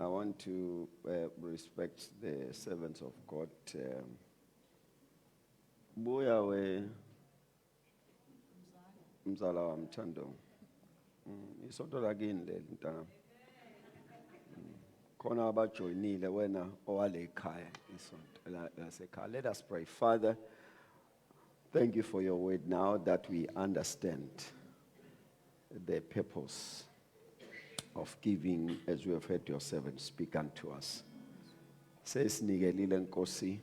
I want to respect the servants of God. Buya we mzala wamthando. Isonto lakini le mntana. Khona abajoyinile wena owale ekhaya isonto lasekhaya. Let us pray. Father, thank you for your word now that we understand the purpose of giving as we have heard your servant speak unto us. Sesinikelile Nkosi,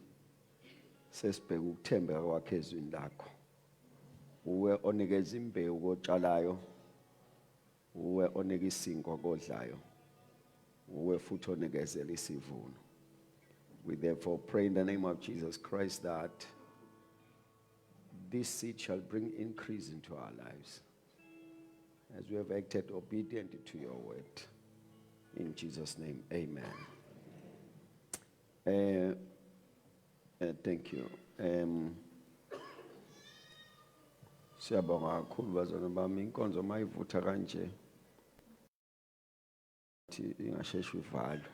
sesibheka ukuthembeka kwakhe ezwini lakho. Uwe onikeza imbewu kotshalayo, uwe onika isinkwa kodlayo, uwe futhi onikezela isivuno. We therefore pray in the name of Jesus Christ that this seed shall bring increase into our lives as we have acted obedient to your word. In Jesus' name, amen. Thank you. Siyabonga kakhulu bazalwane bami, inkonzo mayivutha kanje thi ingasheshi uvalwe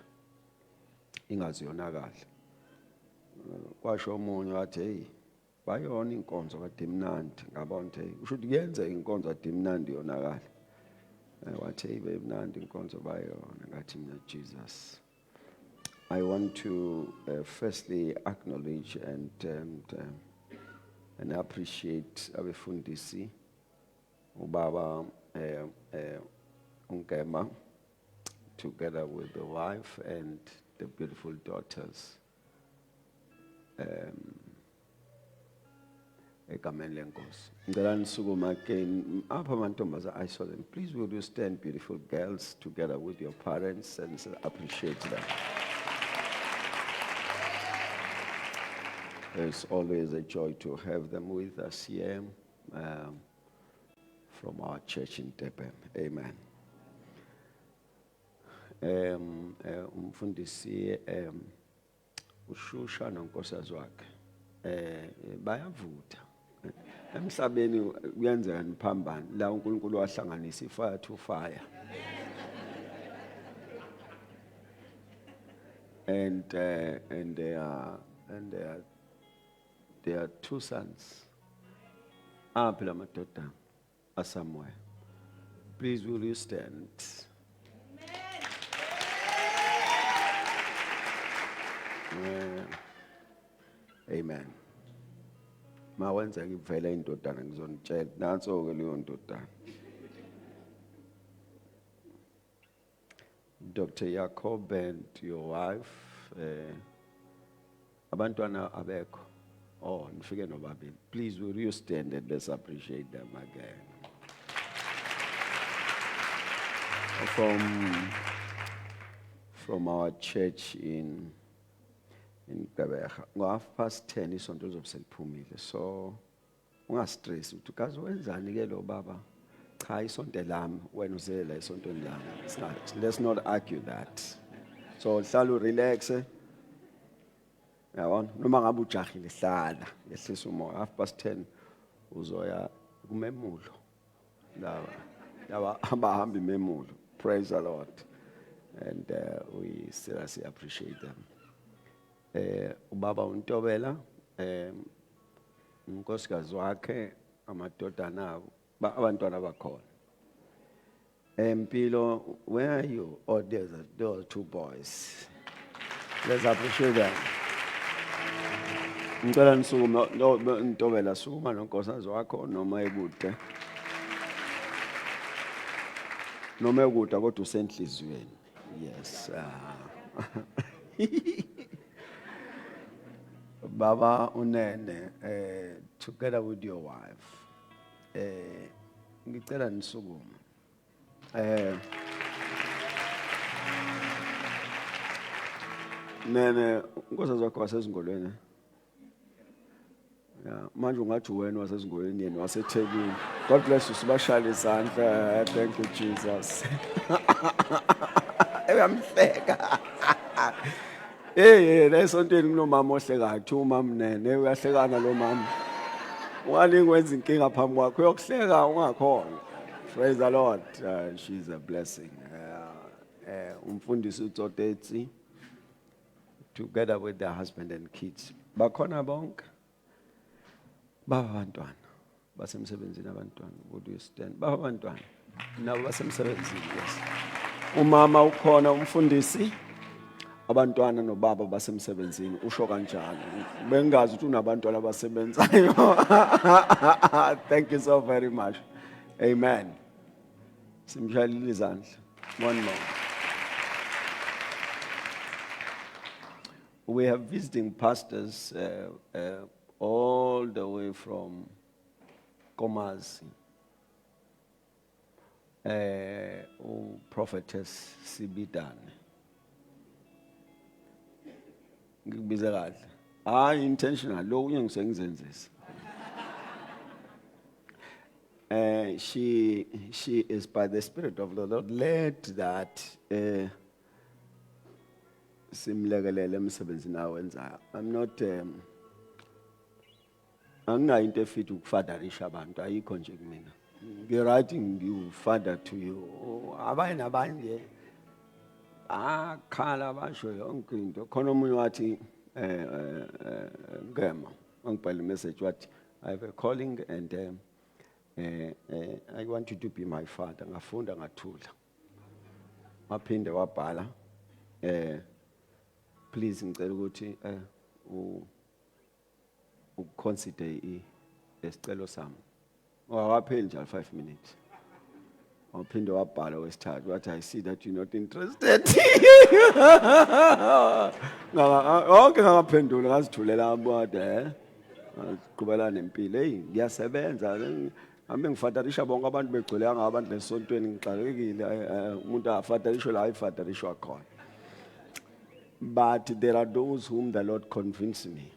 ingaziyonakala. Kwasho omunye wathi hey bayona inkonzo kade imnandi ngabona ukuthi usho ukuthi kuyenza inkonzo kade imnandi yonakala. Wathi hey bemnandi inkonzo bayona ngathi mina Jesus. I want to firstly acknowledge and appreciate abefundisi ubaba Ungema together with the wife and the beautiful daughters. Egameni lenkosi. Ngicela nisukuma again apha amantombazana I saw them. Please will you stand, beautiful girls, together with your parents and appreciate them. It's always a joy to have them with us here from our church in Durban. Amen. Umfundisi uShusha nonkosikazi wakhe bayavutha. Emhlabeni kuyenzeka niphambane la uNkulunkulu wahlanganisa fire to fire. And there are two sons. Apha lamadoda are somewhere. Please will you stand? Amen. Mawenza ngivela indodana ngizonitshela nanso ke leyo ndodana. Dr. Jacob and your wife abantwana abekho. Oh, nifike nobabili. Please will you stand and let's appreciate them again. From our church in Gqeberha. Ngo10:30 isonto lizobe seliphumile. So ungastress uthi kaze wenzani ke lo baba? Cha isonto lami wena uzela isonto lami. Let's not argue that. So hlala relax. Yabona noma ngabe ujahile hlala yehlisa umoya 10:30 uzoya kumemulo laba abahamba imemulo. Praise the Lord. And we still appreciate them. Ubaba uNtobela unkosikazi wakhe amadodana abo abantwana bakhona. Empilo, where are you? Oh, there are two boys. Let's appreciate them. Ngicela nisukuma Ntobela sukuma nonkosikazi wakho noma ekude. Noma ekude kodwa usenhlizweni. Yes. Baba Unene together with your wife. Ngicela nisukuma. Nene nkosikazi wakho wasezingolweni. Yeah, manje ungathi wena wasezingolweni yena waseThekwini. God bless you sibashaya izandla. Thank you Jesus. Uyamhleka. Lesontweni kunomama ohlekayo, kuthiwa umama Nene uyahlekana lo mama. Ungalingi wenza inkinga phambi kwakho uyokuhleka ungakhona. Praise the Lord. She's a blessing. umfundisi uTsotetsi, together with their husband and kids. Bakhona bonke? Babantwana. Basemsebenzini abantwana. Would you stand? Babantwana. Nabo basemsebenzini, yes. Umama ukhona umfundisi. Abantwana nobaba basemsebenzini. Usho kanjalo. Bengazi ukuthi unabantwana abasebenzayo. Thank you so very much. Amen. Simshalile izandla. One more. We have visiting pastors all the way from Komazi. Prophetess Sibidane. Ngikubiza kahle. Hayi intentional lo unye ngisengizenzisa. She is by the Spirit of the Lord led that simlekelele emsebenzini awenzayo. I'm not anginayo into efit ukufadarisha abantu ayikho nje kumina. Ngi-writing you father to you. Abanye nabanye khala basho yonke into. Khona umunye wathi ngema angibhala message wathi I have a calling and I want you to be my father. Ngafunda ngathula. Waphinde wabhala please ngicela ukuthi uconsider isicelo sami. Waphela njalo 5 minutes. Waphinde wabhala wesithathu wathi I see that you're not interested. Okay ngaphendula ngazithulela abode qhubela nempilo. Hey ngiyasebenza Ambe ngifadarisha bonke abantu begcwele ngabantu lesontweni ngixakekile umuntu afadarisho la ayifadarisho khona. But there are those whom the Lord convinced me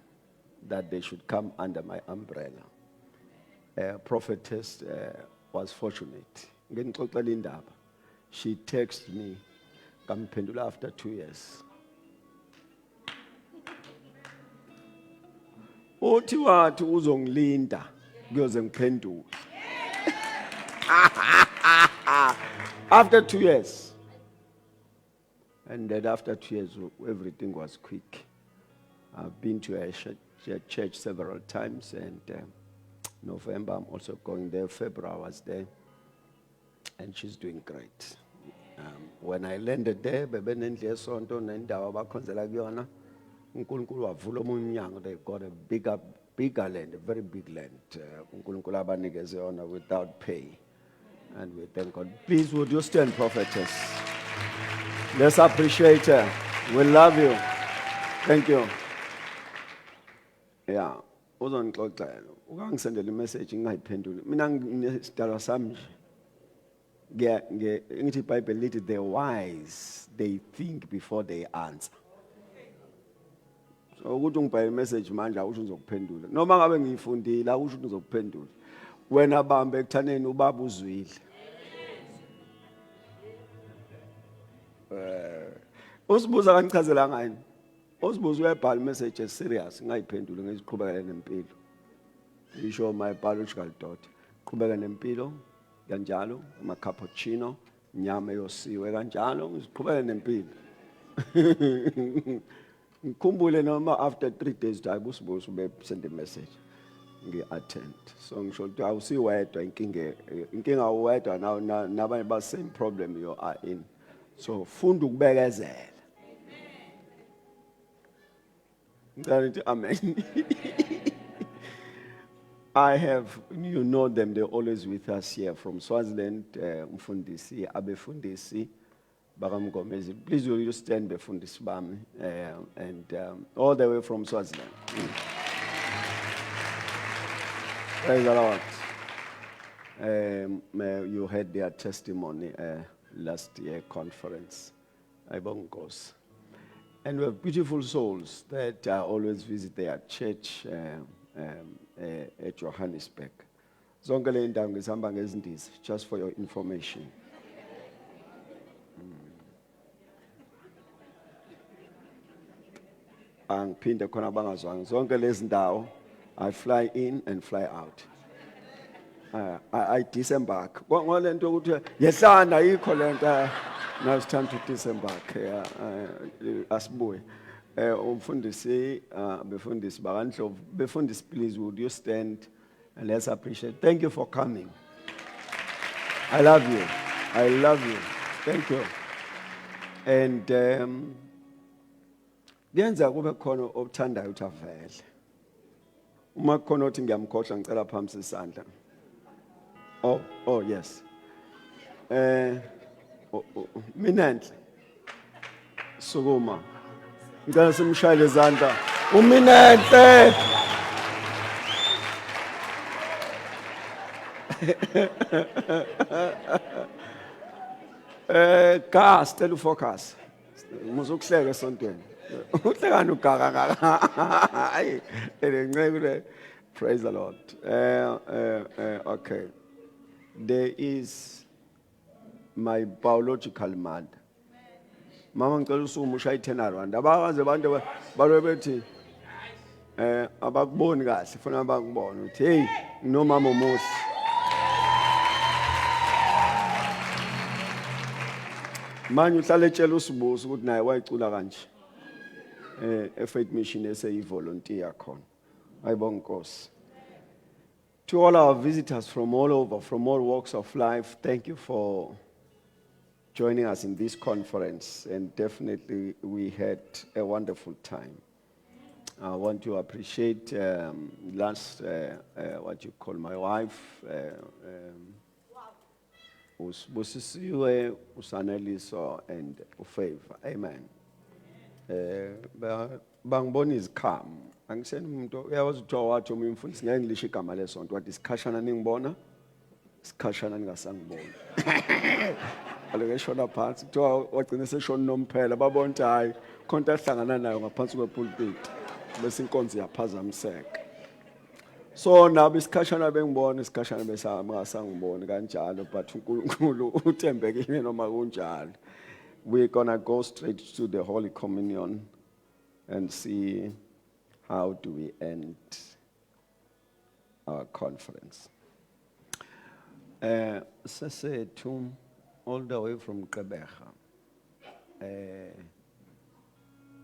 that they should come under my umbrella. Prophetess was fortunate. Ngixoxela indaba. She texted me ngamphendula after 2 years. Uthi wathi uzongilinda kuyoze ngiphendule. After 2 years. And then after 2 years, everything was quick. I've been to a church several times, and November I'm also going there. February I was there, and she's doing great. When I landed there, they've got a bigger land, a very big land. Without pay. And we thank God. Please, would you stand, prophetess? Let's appreciate her. We love you. Thank you. Yeah. Uzongixoxela. Ukangisendela imessage ngingayiphenduli. Mina ngisidalwa sami nje. Ngithi iBhayibheli lithi the wise they think before they answer. So ukuthi ngibhayile message manje awusho uzokuphendula. Noma ngabe ngiyifundile awusho ukuthi uzokuphendula. Wena bambe ekuthaneni ubaba uzwile. Usibuza kangichazela ngani? Usibuza uyabhala message serious ngayiphendula ngiziqhubekela nempilo. Ngisho my biological daughter. Qhubeka nempilo kanjalo ama cappuccino, nyama yosiwe kanjalo ngiziqhubekela nempilo. Ngikhumbule noma after 3 days usibuza ube send a message. Ngi-attend. So ngisho ukuthi awusiwedwa inkinga uwedwa nabanye ba same problem you are in. So funda ukubekezela. Amen. I have, you know them, they're always with us here from Swaziland, Mfundisi, Abefundisi, Baram Gomez. Please will you stand Befundisi Bami, and all the way from Swaziland. Praise the Lord. You heard their testimony last year conference. Ibongos. And we have beautiful souls that always visit their church at Johannesburg. Zonke le ndawo ngizihamba ngezindiza, just for your information. Angiphinde khona bangazwanga. Zonke lezi ndawo I fly in and fly out. I disembark. Ngolento ukuthi yehlana yikho lento. Now it's time to disembark. Asibuye. Umfundisi, befundisi Bakandlovu, befundisi, please, would you stand and let's appreciate. Thank you for coming. I love you. I love you. Thank you. And kuyenza kube khona okuthandayo ukuthi avele. Uma khona othi ngiyamkhohlwa ngicela phambi isandla. Oh yes. Minenhle. Sukuma. Ngicela simshayele izandla. Uminenhle. Gas, tell you focus. Muzukuhleka esontweni. Uhlekana ugaga. Praise the Lord. Okay. There is my biological mother. Mama ngicela usuma ushaya i-10 rand. Abakaze abantu balobethi abakuboni kahle ufuna bakubone uthi hey nomama omuhle. Manje uhlale etshela usibuso ukuthi naye wayicula kanje. Faith Mission eseyivolunteer khona. Ayibonga Nkosi. To all our visitors from all over, from all walks of life, thank you for joining us in this conference, and definitely we had a wonderful time. I want to appreciate what you call my wife, Usisiwe, Usaneliso, and Ufavor. Amen. Bangibona izikhamu. Angiseni umuntu uyawazithiwa wathi umfundisi ngeNglish igama lesonto wathi isikhashana ningibona isikhashana ningasangibona. Alekeshona phansi kuthiwa wagcina seshona nomphela babona ukuthi hayi khonto ahlangana nayo ngaphansi kwepulpit bese inkonzo yaphazamiseka. So nabo isikhashana bengibona isikhashana besangasangiboni kanjalo but uNkulunkulu uthembekile noma kunjalo. We're gonna go straight to the Holy Communion and see how do we end our conference. Sesethu all the way from Gqeberha.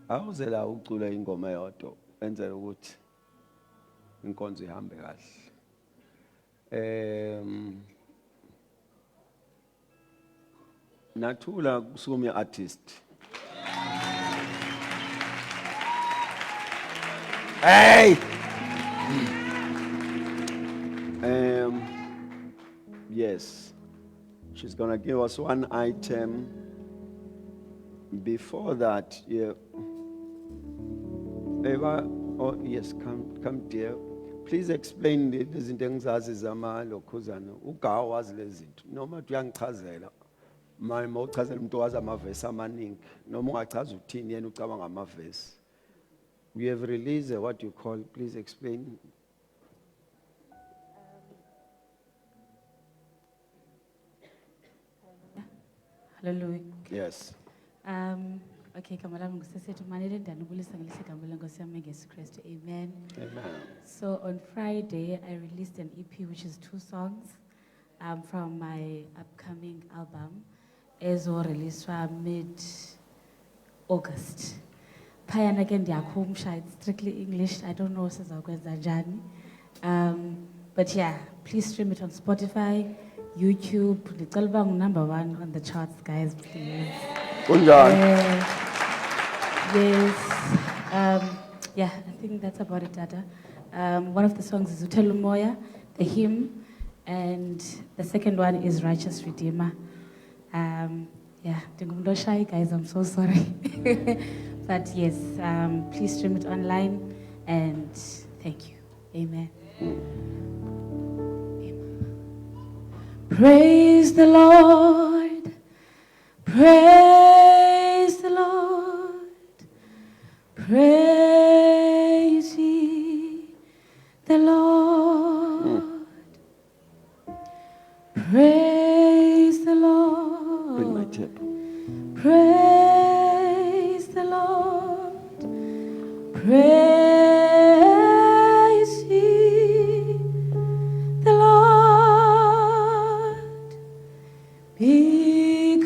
Awuze la ucula ingoma yodwa enzela ukuthi inkonzo ihambe kahle. Nathula kusukuma artist. Hey! Yes, she's gonna give us one item. Before that, yeah. Eva, oh yes, come dear. Please explain the zinto engizazi zamalokhuzana. Ugawa wazi lezi zinto. Noma uyangichazela. Mama uchazela umuntu wazi amavesi amaningi. Noma ungachaza uthini yena ucabanga amavesi. We have released what you call, please explain. Hallelujah. Yes. Okay, kamalami ngusesethu manele ndanubulisa ngelihle igama lenkosi yami ngeyesu Kristu. Amen. Amen. So on Friday I released an EP which is 2 songs from my upcoming album ezo-releaswa mid-August. Phayana ke ndiyakhumsha, it's strictly English. I don't know sizakwenza njani. But yeah, please stream it on Spotify, YouTube. Ndicela uba ngu-1 on the charts, guys, please. Kunjani? Yes. Yeah, I think that's about it, Dada. One of the songs is Uthela Umoya, the hymn, and the second one is Righteous Redeemer. Yeah, ndingumuntu shy, guys, I'm so sorry. But yes, please stream it online, and thank you. Amen. Praise the Lord. Praise the Lord. Praise ye the Lord. Praise the Lord. Bring my tip. Praise the Lord. Praise ye the Lord. Because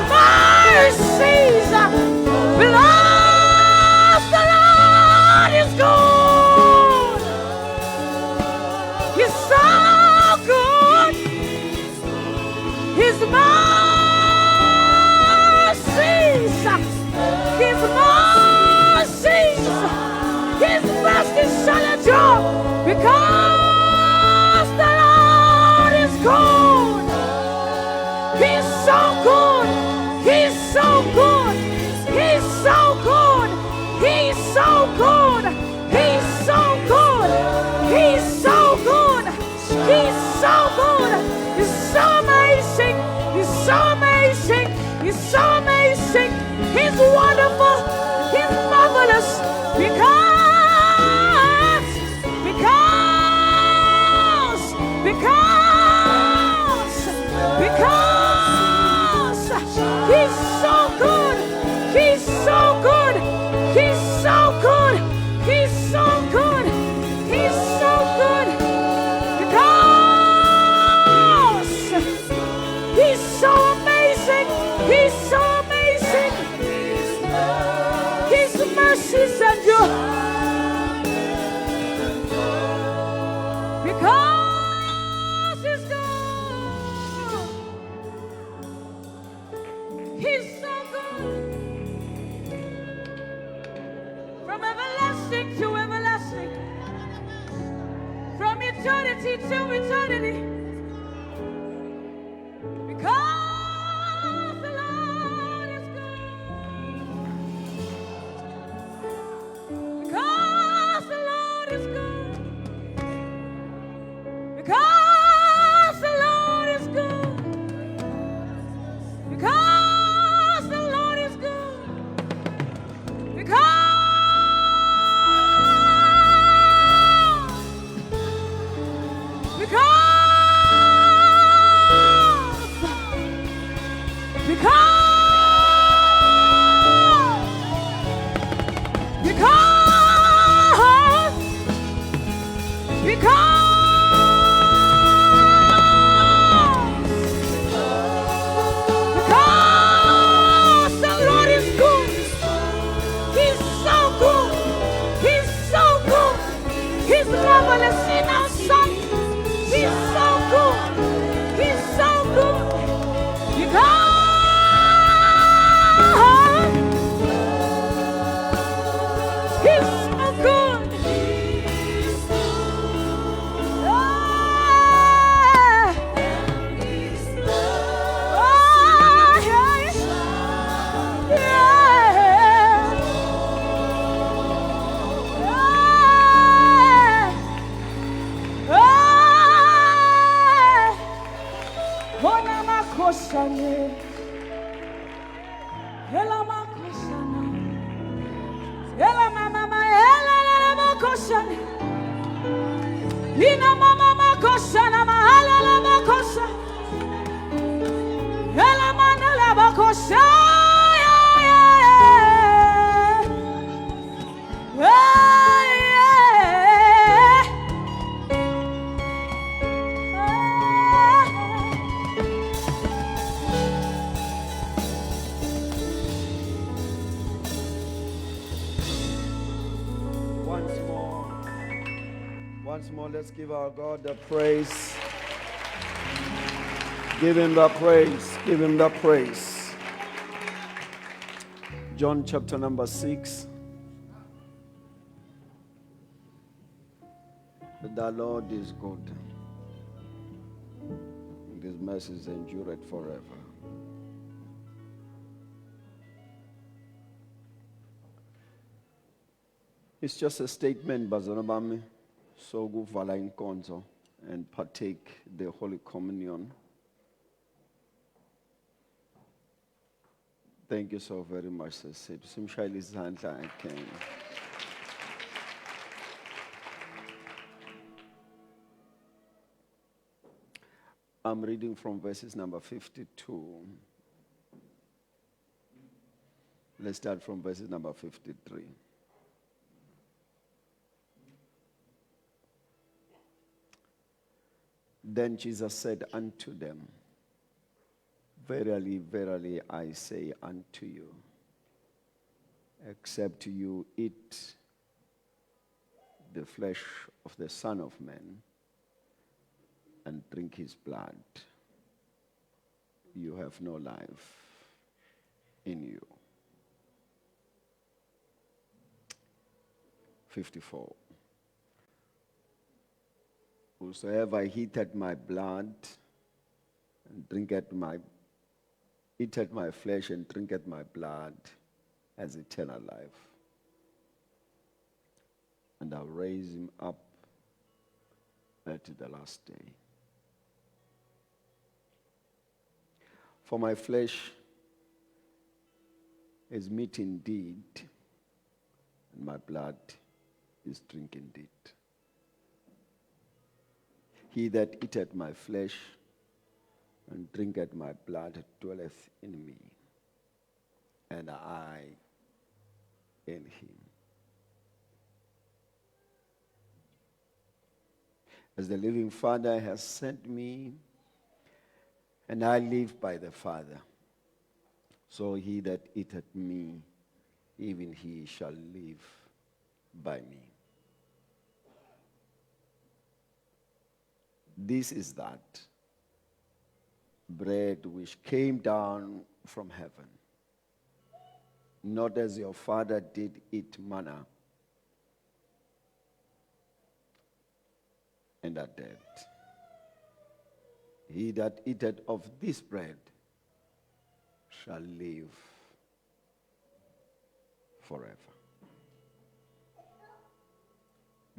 mercies. Bless the Lord is good. He's so good. His mercies. His mercies. His mercies shall endure. Because the Lord is good. He's so good. He's so good. He's so good. He's so good. He's so good. He's so good. He's so good. He's so amazing. He's so amazing. He's so amazing. He's wonderful. He's marvelous. Because He's so good. He's so good. He's so good. He's so good. He's so good. Because He's so amazing. He's so amazing. His mercies endure. Because He's good. He's so good. From everlasting to everlasting. From eternity to eternity. Because the Lord is good. Because the Lord is good. Because the Lord is good. Because the Lord is good. Because the Lord is good. He's so good. He's so good. He's marvelous in our sight. He's so good. He's so good. Because He's so good. Ina mama makosa na mahala la makosa. Ela mana la makosa. Once more, let's give our God the praise. Give Him the praise. Give Him the praise. John chapter number 6. The Lord is good. His mercies endure forever. It's just a statement, Bazanabami. So go vala inkonzo and partake the Holy Communion. Thank you so very much, Sir. Simshayile izandla again. I'm reading from verses number 52. Let's start from verses number 53. Then Jesus said unto them, Verily, verily, I say unto you, except you eat the flesh of the Son of Man and drink his blood, you have no life in you. 54. Whosoever eateth my blood and eateth my flesh and drinketh my blood has eternal life. And I'll raise him up at the last day. For my flesh is meat indeed, and my blood is drink indeed. He that eateth my flesh and drinketh my blood dwelleth in me, and I in him. As the living Father has sent me, and I live by the Father, so he that eateth me, even he shall live by me. This is that bread which came down from heaven, not as your father did eat manna and are dead. He that eateth of this bread shall live forever.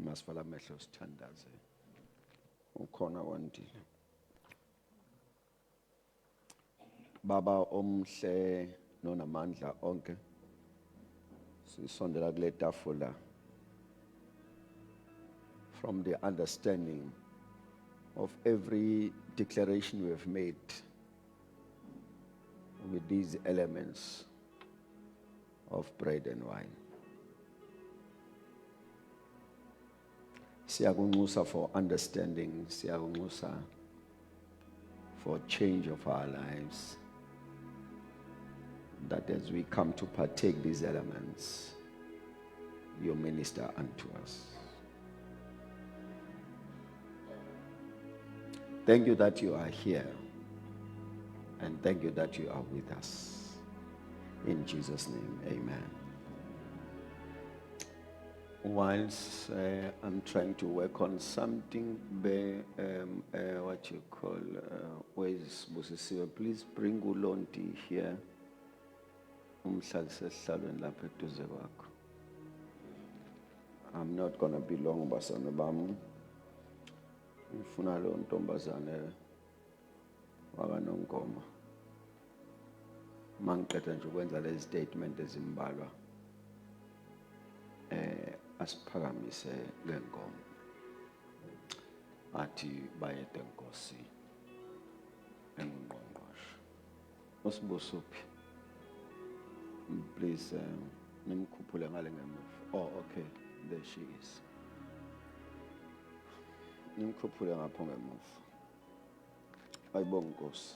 Masifala amehlo sithandaze. Ukhona wandile. Baba omhle nonamandla onke, sisondela kule tafula from the understanding of every declaration we have made with these elements of bread and wine. Siyakunxusa for understanding, siyakunxusa for change of our lives, that as we come to partake these elements, you minister unto us. Thank you that you are here, and thank you that you are with us. In Jesus' name, amen. Whilst I'm trying to work on something, what you call, where's Busisiwe? Please bring Ulonti here. I'm not going to be long, basana bam. Ngifuna lo ntombazane wakanongoma. Mangiqeda nje ukwenza lezi statement ezimbalwa. Asiphakamise lengoma. Athi bayede Nkosi engqongqoshe. Usibusuphi. Please nimkhuphule ngale ngemuva. Oh, okay. There she is. Nimkhuphule ngapho ngemuva. Ayibonga Nkosi.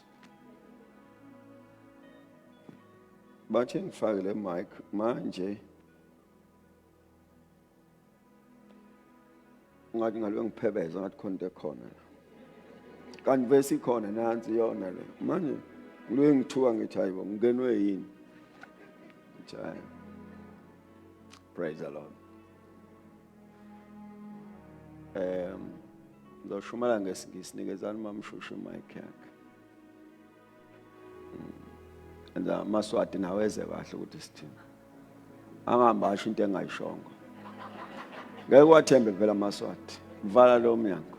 Bathe ngifake le mic manje. Ngathi ngalo ngiphebeza ngathi khonto ekhona. Kanti vese ikhona nansi yona le. Manje ngilo ngithuka ngithi hayibo ngenwe yini? Praise the Lord. Ngizoshumela ngesingisinikeza mamshushu mic yakhe. Enza amaswati naweze kahle ukuthi sithini. Angambasho into engayishongo. Ngeke wathembe vela amaswati. Vala lo mnyango.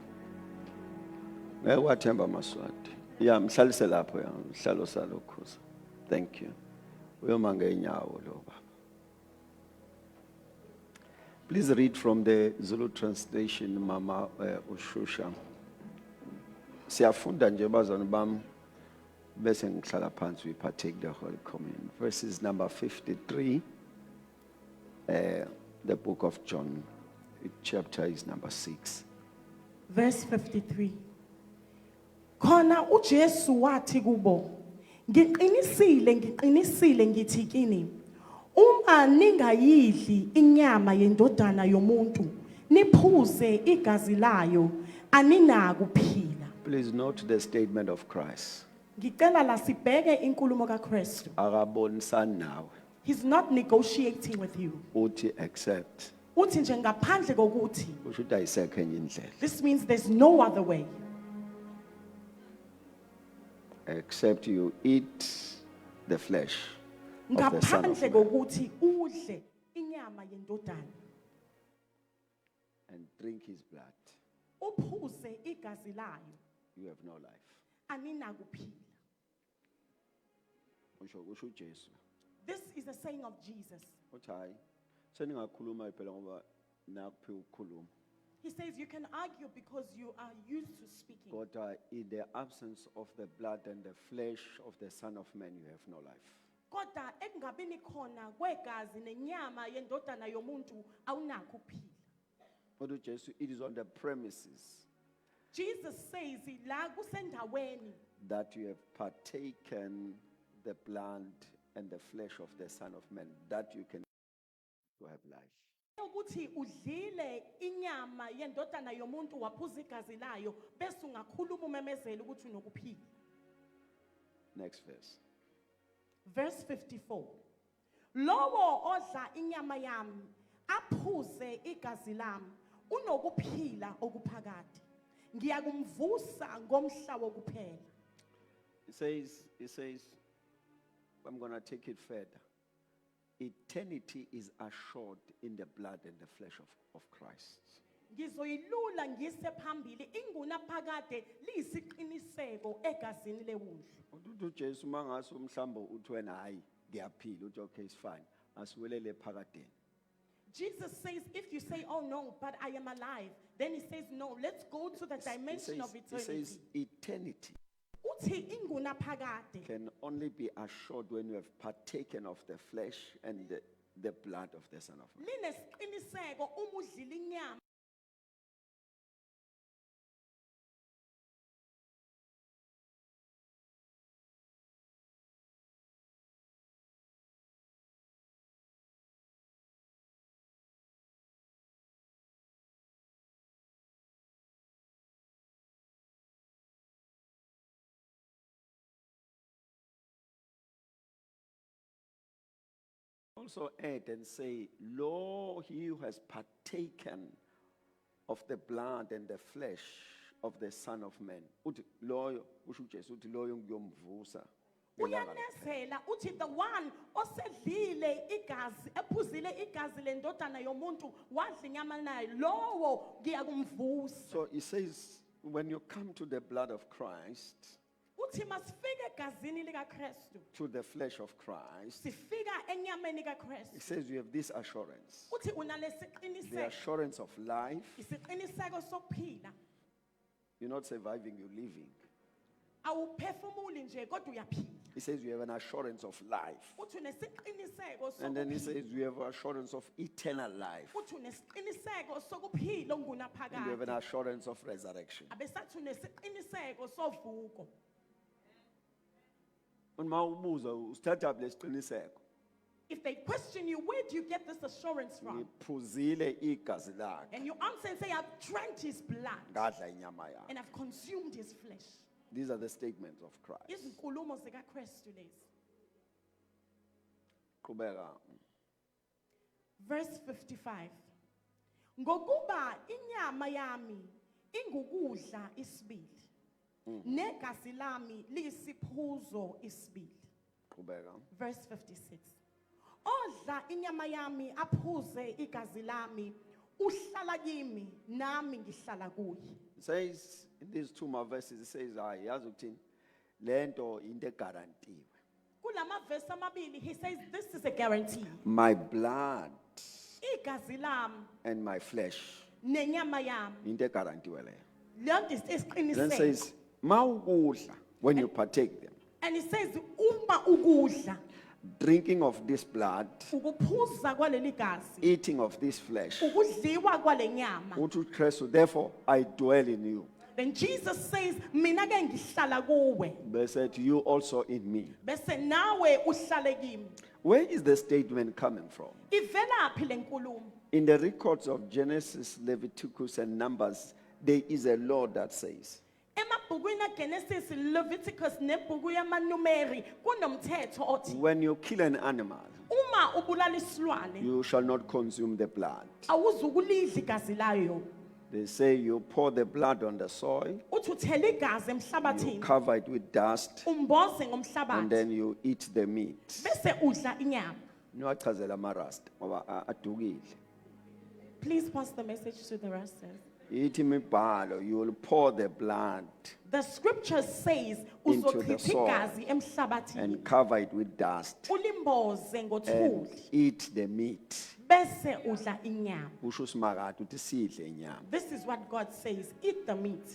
Ngeke wathemba amaswati. Ya mhlalise lapho ya mhlalo salokhuza. Thank you. Uyoma ngeenyawo lo baba. Please read from the Zulu translation, Mama Ushusha. Siyafunda nje bazana bam bese ngihlala phansi we partake the Holy Communion. Verses number 53, the book of John, chapter is number 6. Verse 53. Khona uJesu wathi kubo, Ngiqinisile ngithi kini. Uma ningayidli inyama yendodana yomuntu, niphuze igazi layo, aninakuphila. Please note the statement of Christ. Ngicela la sibheke inkulumo kaKristu. Akabonisani nawe. He's not negotiating with you. Uthi accept. Uthi nje ngaphandle kokuthi, Usho ukuthi ayisekho enye indlela. this means there's no other way. Except you eat the flesh of the Son of Ngaphandle Man kokuthi udle inyama yendodana, and drink his blood. uphuze igazi layo, You have no life. aninakuphila. Usho uJesu. This is a saying of Jesus. Uthi hayi. Seningakhuluma phela ngoba nakuphi ukukhuluma. He says you can argue because you are used to speaking. Kodwa in the absence of the blood and the flesh of the Son of Man, you have no life. Kodwa ekungabini khona kwegazi nenyama yendodana yomuntu awunakho ukuphila. But uJesu, it is on the premises Jesus says la kusendaweni that you have partaken the blood and the flesh of the Son of Man, that you can have life. ukuthi udlile inyama yendodana yomuntu waphuza igazi layo bese ungakhuluma umemezela ukuthi unokuphila. Next verse. Verse 54. Lowo odla inyama yami aphuze igazi lami unokuphila okuphakade. Ngiyakumvusa ngomhla wokuphela. It says, I'm going to take it further. Eternity is assured in the blood and the flesh of Christ. Ngizoyilula ngise phambili inguna phakade liyisiqiniseko egazini lewundlu. Uthi uJesu mangase umhlambo uthi wena hayi ngiyaphila uthi okay it's fine. Asiwelele phakadeni. Jesus says, if you say, oh no, but I am alive, then he says, no, let's go to the dimension of It eternity. says eternity Uthi inguna phakade. can only be assured when you have partaken of the flesh and the blood of the Son of Man. Linesiqiniseko uma udlile inyama Also add and say, Lo, he who has partaken of the blood and the flesh of the Son of Man. Uthi loyo, usho uJesu uthi loyo ngiyomvusa. ngelanga uyanezela uthi the one osedlile igazi ephuzile igazi lendodana yomuntu wadla inyama nayo lowo ngiyakumvusa. So he says, when you come to the blood of Christ, Uthi masifike egazini likaKristu to the flesh of Christ, sifika enyameni he kaKristu. says you have this assurance. Uthi The unalesiqiniseko assurance of life. isiqiniseko sokuphila. You're not surviving, you're living. Awuphefumuli nje kodwa uyaphila. He says you have an assurance of life. Uthi unesiqiniseko And then he sokuphila. says you have assurance of eternal life. Uthi unesiqiniseko sokuphila onguna And you have an phakade. assurance of resurrection. Abesathi unesiqiniseko sovuko. Uma ubuza usithatha lesiqiniseko. If they question you, where do you get this assurance from? Ngiphuzile igazi lakhe. And you answer and say, I've drank his blood Ngadla inyama yakhe. and I've consumed his flesh. These are the statements of Christ. Izinkulumo zikaKristu lezi. Qhubeka. Verse 55. Ngokuba inyama yami ingukudla isibili. Negazi lami liyisiphuzo isibili. Qhubeka. Verse 56. Odla inyama yami aphuze igazi lami uhlala kimi nami ngihlala kuye. It says in these two more verses, it says, yazi ukuthini? Lento into egarantiwe. Kulama verse amabili he says this is a guarantee. My blood Igazi lami and my flesh. nenyama yami Into egarantiwe leyo. leyo Then isiqiniseko. says, mawukudla, when you partake them, And he says uma ukudla drinking of this blood, ukuphuza kwaleli gazi eating of this flesh, ukudliwa kwale nyama uthi uKristu, therefore I dwell in you. Then Jesus says, mina ke ngihlala kuwe. They said, you also in me. Bese nawe uhlale kimi. Where is the statement coming from? Ivelaphi lenkulumo? In the records of Genesis, Leviticus, and Numbers, there is a law that says, Emabhukwini Genesis, Leviticus nebhuku yamanumeri kunomthetho othi when you kill an animal, uma ubulala isilwane you shall not consume the blood. awuzukulidla igazi layo. They say you pour the blood on the soil, Uthi uthela igazi you emhlabathini, cover it with dust, umboze and ngomhlabathi, then you eat the meat. bese udla inyama. Niwachazela amarasta ngoba adukile. Please pass the message to the rasters. Ithi imibhalo, you will pour the blood The scripture says Into the uzochitha soil igazi emhlabathini, and cover it with dust ulimboze and ngothuli, eat the meat. bese udla inyama. Usho uSimakade uthi sidle inyama. This is what God says, eat the meat.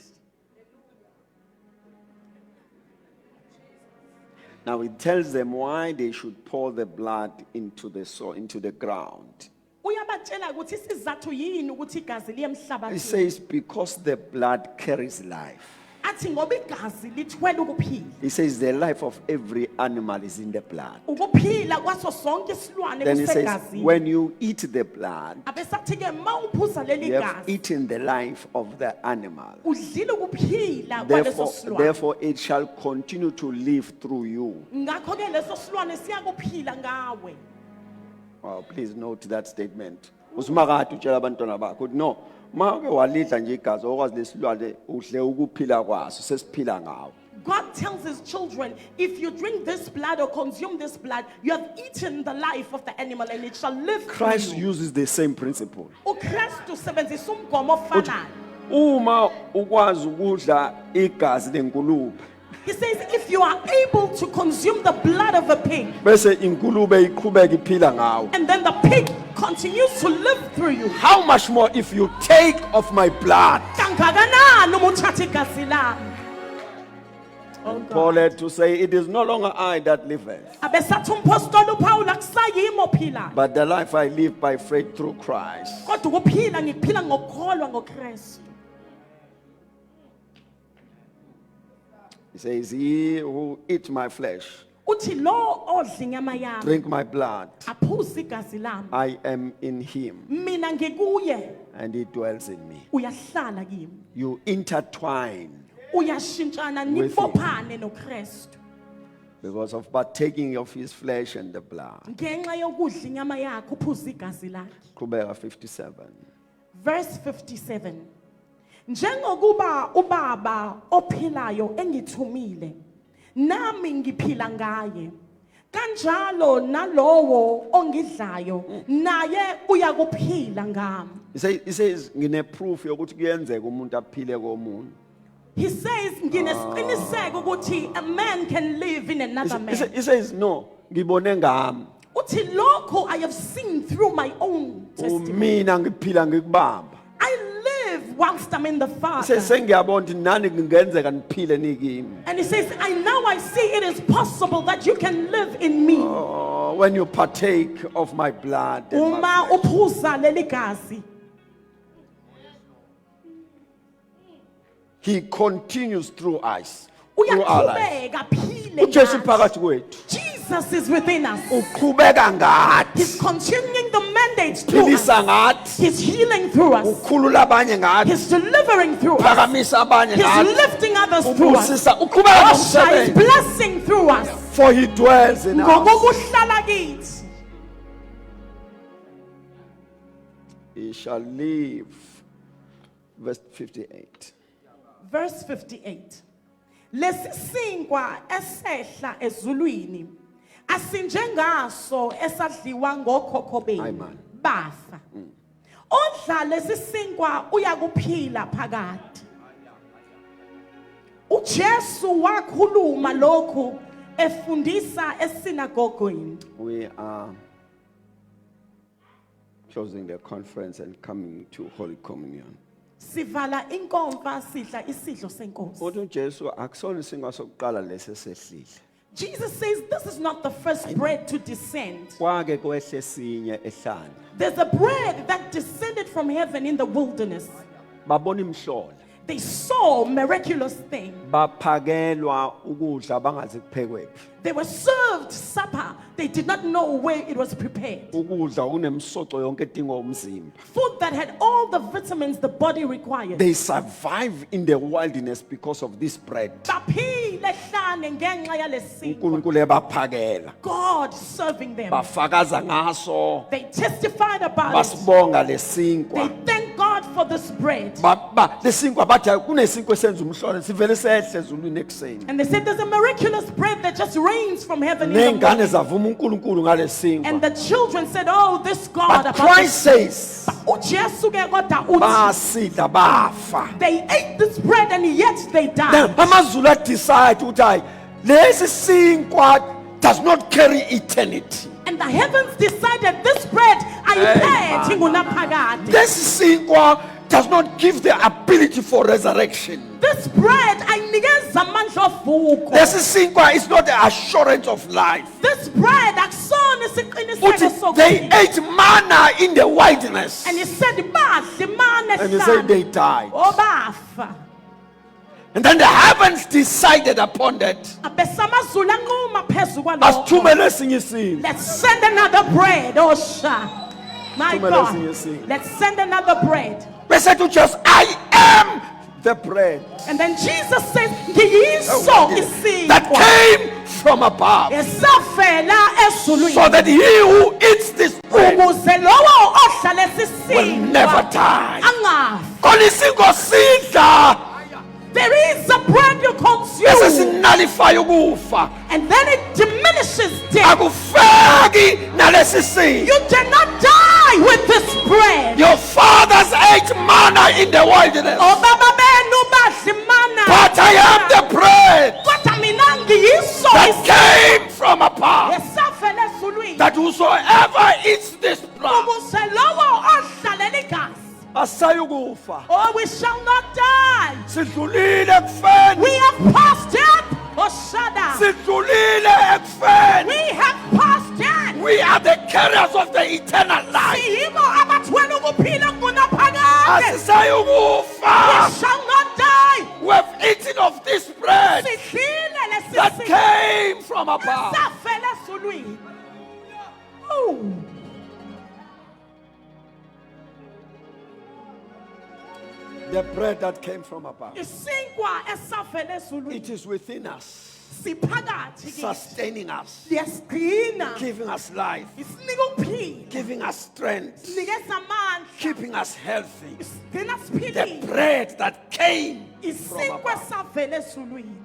Now it tells them why they should pour the blood into the soil, into the ground. Uyabatshela ukuthi isizathu yini ukuthi igazi liye It emhlabathini. says because the blood carries life. Athi ngoba igazi lithwele ukuphila. It says the life of every animal is in the blood. Ukuphila kwaso sonke isilwane Then it says kusegazini. when you eat the blood, Abesathi ke mawuphuza leli you have gazi, eaten the life of the animal. udlile ukuphila kwaleso Therefore, silwane. therefore it shall continue to live through you. Ngakho ke leso silwane siyakuphila ngawe. Oh, please note that statement. Usimakade utshela abantwana bakho uthi no, make walidla nje igazi okwazi lesilwane udle ukuphila kwaso sesiphila ngawo. God tells his children, if you drink this blood or consume this blood, you have eaten the life of the animal and it shall live through Christ you. uses the same principle. uKristu usebenzisa umgomo ofanayo. Uma ukwazi ukudla igazi lenkuluba, He says, if you are able to consume the blood of a pig, bese inkuluba iqhubeka iphila ngawo. and then the pig continues to live through you. How much more if you take of my blood? Kangakanani uma uthatha igazi lami? Oh Paul God. had to say, it is no longer I that liveth, Abesathi umpostoli uPaul akusayimi ophila. but the life I live by faith through Christ. Kodwa ukuphila ngiphila ngokukholwa ngoKristu. He says, he who eats my flesh, Uthi lo odla inyama yami, drink my blood, aphuze igazi lami. I am in him, Mina ngikuye, and he dwells in me. uyahlala kimi. You intertwine Uyashintshana With him. nibophane noKristu. because of partaking of his flesh and the blood. Ngenxa yokudla inyama yakhe uphuze igazi lakhe. Qhubeka 57. Verse 57. Njengokuba ubaba ophilayo engithumile, nami ngiphila ngaye. Kanjalo nalowo ongidlayo, naye uyakuphila ngami. He says, ngine proof yokuthi kuyenzeka umuntu aphile komunye. He says, nginesiqiniseko ukuthi a man can live in another man. He says, no, ngibone ngami. Uthi lokho I have seen through my own testimony. Mina ngiphila ngikubamba. I live whilst I'm in the He Father. says, sengiyabona ukuthi nani kungenzeka niphile nikimi. And he says, I see it is possible that you can live in me. Oh, when you partake of my blood and my Uma flesh. uphuza leli gazi. He continues through us, through our life. Uyaqhubeka aphile uJesu ngathi. phakathi kwethu Jesus is within us. uqhubeka ngathi, He's continuing the mandate through philisa us. ngathi, He's healing through us. ukhulula abanye ngathi, He's delivering through us. phakamisa abanye He's ngathi, lifting others through us. ubusisa uqhubeka Osha is nomsebenzi, blessing through us. for he dwells in us. Ngokuhlala kithi. He shall live. Verse 58. Verse 58. Lesisinkwa esehla ezulwini asinjengaso esadliwa ngokhokho Aye, benu man. bafa. Odla lesisinkwa uyakuphila phakade. uJesu wakhuluma lokhu efundisa esinagogweni. We are closing the conference and coming to Holy Communion. Sivala inkomfa sidla isidlo senkosi. Uthi uJesu akusona isinga sokuqala lesesehlile. Jesus says this is not the first bread to descend. Kwake kwehle esinye ehlane. There's a bread that descended from heaven in the wilderness. Babona imhlolo. They saw miraculous things. baphakelwa ukudla bangazi kuphekwepi. They were served supper. They did not know where it was prepared. Ukudla kunemsoco yonke edingwa umzimba. Food that had all the vitamins the body required. They survive in the wilderness because of this bread. Baphile hlane ngenxa yalesi. uNkulunkulu ebaphakela. God serving them. Bafakaza ngaso. They testified about it. Basibonga They lesinkwa. thank God for this bread. Lesinkwa bathi kunesinkwa esenza umhlolo sivele sehle ezulwini ekuseni. And they said there's a miraculous bread that just rains from heaven in the Nengane morning. zavuma uNkulunkulu ngalesinkwa. And the children said, oh, this God. But about Christ this. says uJesu ke kodwa uthi, basidla bafa. they ate this bread and yet they Then died. amazulu decide ukuthi hayi lesi sinkwa does not carry eternity. And the heavens decided this bread ayiphethe ngunaphakade. This sinkwa does not give the ability for resurrection. This bread ayinikeza amandla ovuko. This sinkwa is not the assurance of life. This bread akusona isiqiniseko Uthi they sokuphila. ate manna in the wilderness And he said badle mane and he said they hlanu. died. Obafa. And then the heavens decided upon that. Abesamazulu anquma phezu kwalokho. Asithumele esinye isinto. Let's send another bread, oh Sha. My Thumela God. esinye isinto. Let's send another bread. They said to just I am the bread And then Jesus says, ngiyiso that isinkwa came from above, esavela ezulwini. so that he who eats this bread Ukuze lowo odla lesi will never sinkwa die. angafi. Khona isingo sidla There is a bread you consume esesinalify ukufa. and then it diminishes death. Akufeki nalesi sinto. You cannot die with this bread. Your fathers ate manna in the wilderness, Obaba benu badla imana. but I am the bread Kodwa mina ngiyiso that came from above, esavela ezulwini. that whosoever eats this blood Ukuze lowo odla leli gazi, asayukufa. oh, we shall not die. Sidlulile ekufeni. We have passed it. Oshada. Sidlulile ekufeni. We have passed it. We are the carriers of the eternal life. Siyibo abathwele ukuphila ngunaphakade. Asisayukufa. We shall not die. We have eaten of this bread Sidlile lesi that sinkwa came from above. esavela ezulwini. Oh. The bread that came from above. Isinkwa esavela ezulwini. It is within us, Siphakathi kithi. sustaining us, Siyasigcina. giving us life, Isinika ukuphila. giving us strength, Sinikeza amandla. keeping us healthy. Sigcina The siphilile. bread that came from Isinkwa above. esavela ezulwini.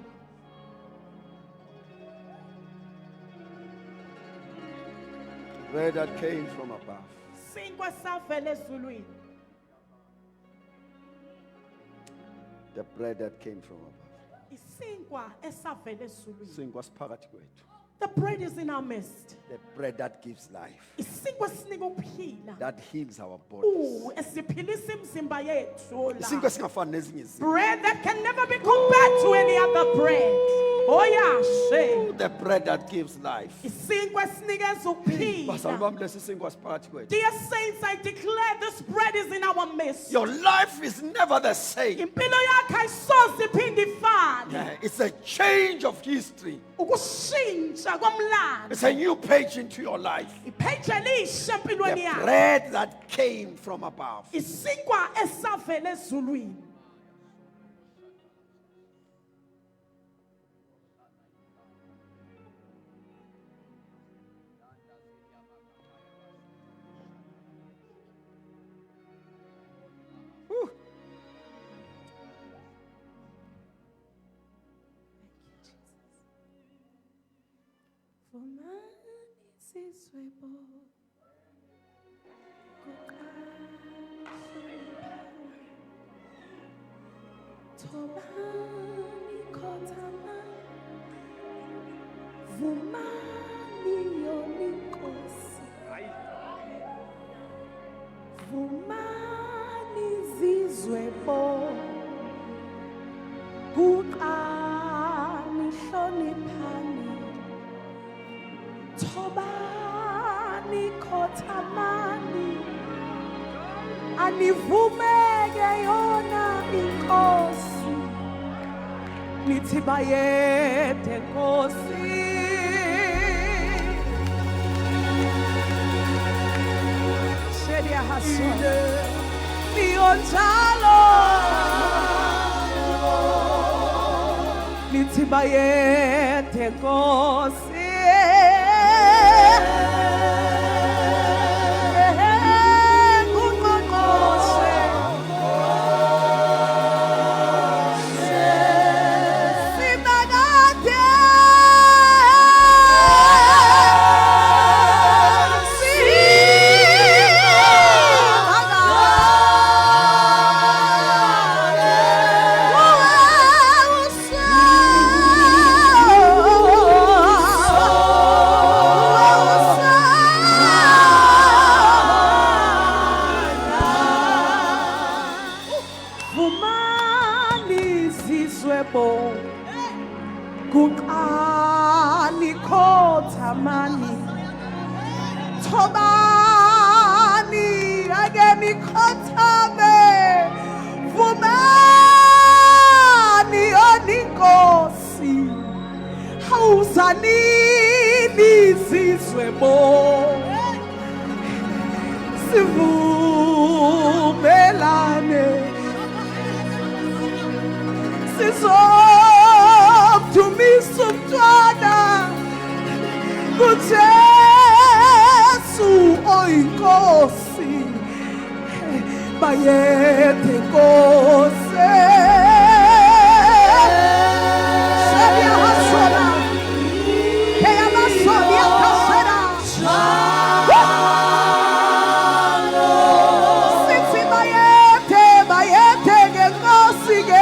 Bread that came from above. Isinkwa esavela ezulwini. The bread that came from above. Isinkwa esavela ezulwini. Sinkwa siphakathi kwethu. The bread is in our midst. The bread that gives life, Isinkwa sinika ukuphila. that heals our bodies. Esiphilisa imizimba yethu. Isinkwa la. singafani nezinye izinto. Bread that can never be compared to any other bread. Oh yeah, The bread that gives life. isinkwa esinikeza Bazalwane ukuphila. bami, lesi sinkwa siphakathi kwethu. Dear saints, I declare this bread is in our midst. Your life is never the same. Impilo yakho ayisoze iphinde ifane. Yeah, it's a change of history. Ukushintsha komlando. It's a new page into your life. Ipage elisha empilweni The yakho. bread that came from above. Isinkwa esavela ezulwini. Thobani khothama vumani yonikosi vumani zizwebo kuqani hloniphani thobani khothamani anivumeke ngeyona inkosi nithi bayede Nkosi shedia hasile niyonjalo nithi bayede Nkosi Kukani kotamani Tobani ageni kotame Vumani onikosi Hausani nizizwebo Sivumelane Misumtwana kuJesu oyinkosi bayethe Nkosi Sabia hasona Keya masonia kasera Sitsi bayethe Nkosi ge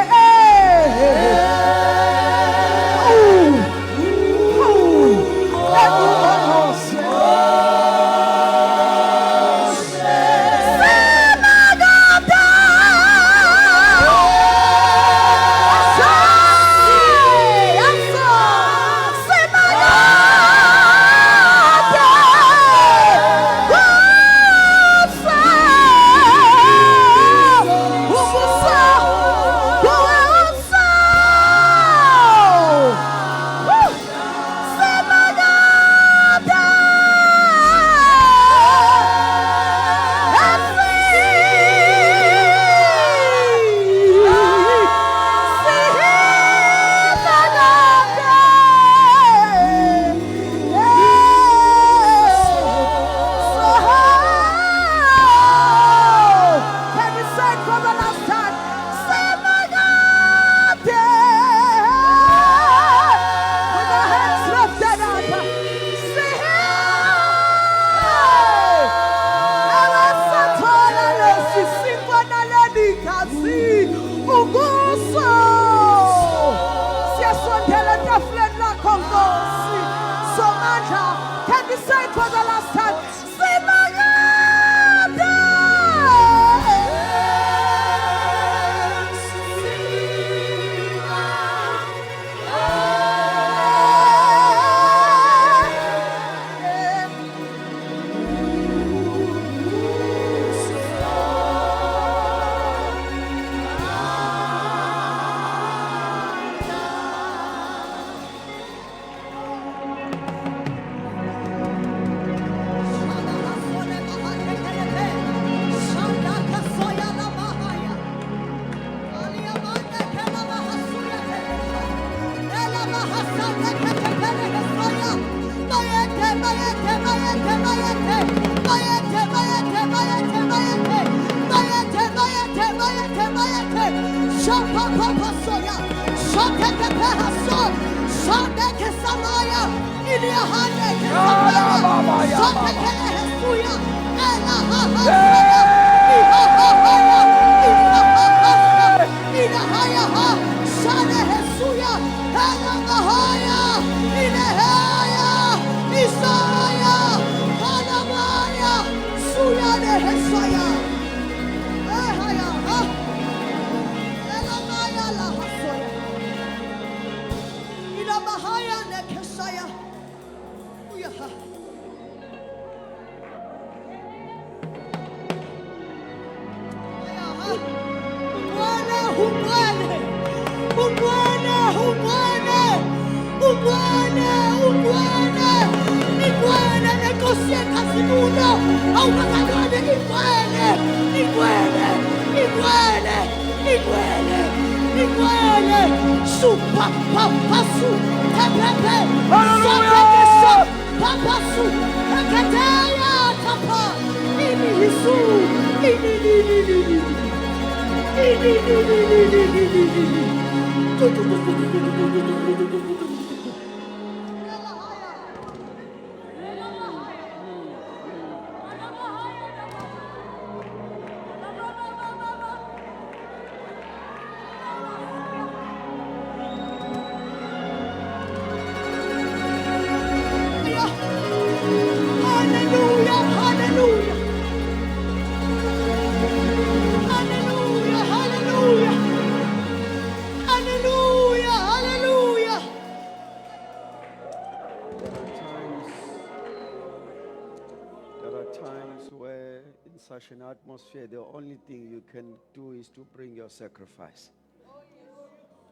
Can you say it for the last time? kuno awubakade igcwele igcwele igcwele igcwele igcwele super papa su pepe hallelujah papa su ekataya tapa ini Yesu ini hallelujah hallelujah hallelujah hallelujah hallelujah hallelujah There are times where in such an atmosphere, the only thing you can do is to bring your sacrifice.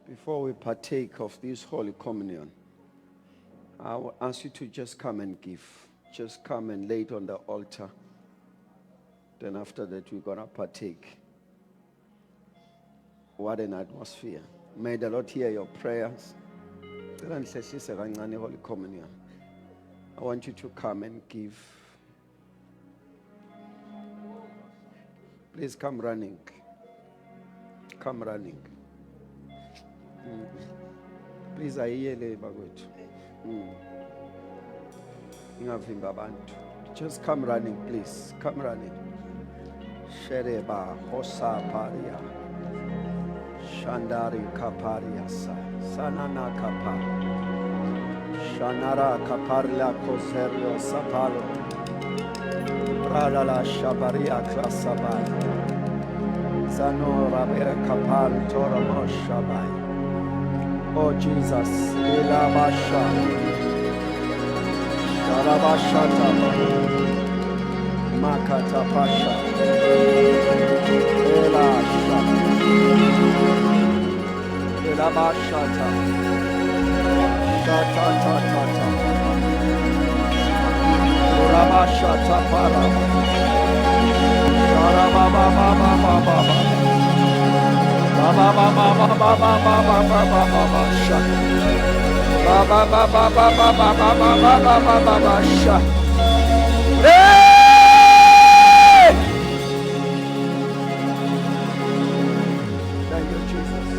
Before we partake of this Holy Communion, I will ask you to just come and give. Just come and lay it on the altar. Then after that, we're going to partake. What an atmosphere. May the Lord hear your prayers. Holy Communion. I want you to come and give. Please come running. Come running. Please ayiyele bakwethu. Ingavimba abantu. Just come running, please. Come running. Shereba Osa Paria. Shandari Kaparia Sanana Kapar. Shanara Kaparla Koserio Sapalo. Radala Shabaria Klasabai. Zano Rabera Kapal Toramo Shabai. Oh Jesus, Ilabasha. Sharabashata. Makata Pasha. Elasha. Ilabashata. Shata Tata. Urabashata Parama. Sharababa. Thank you, Jesus.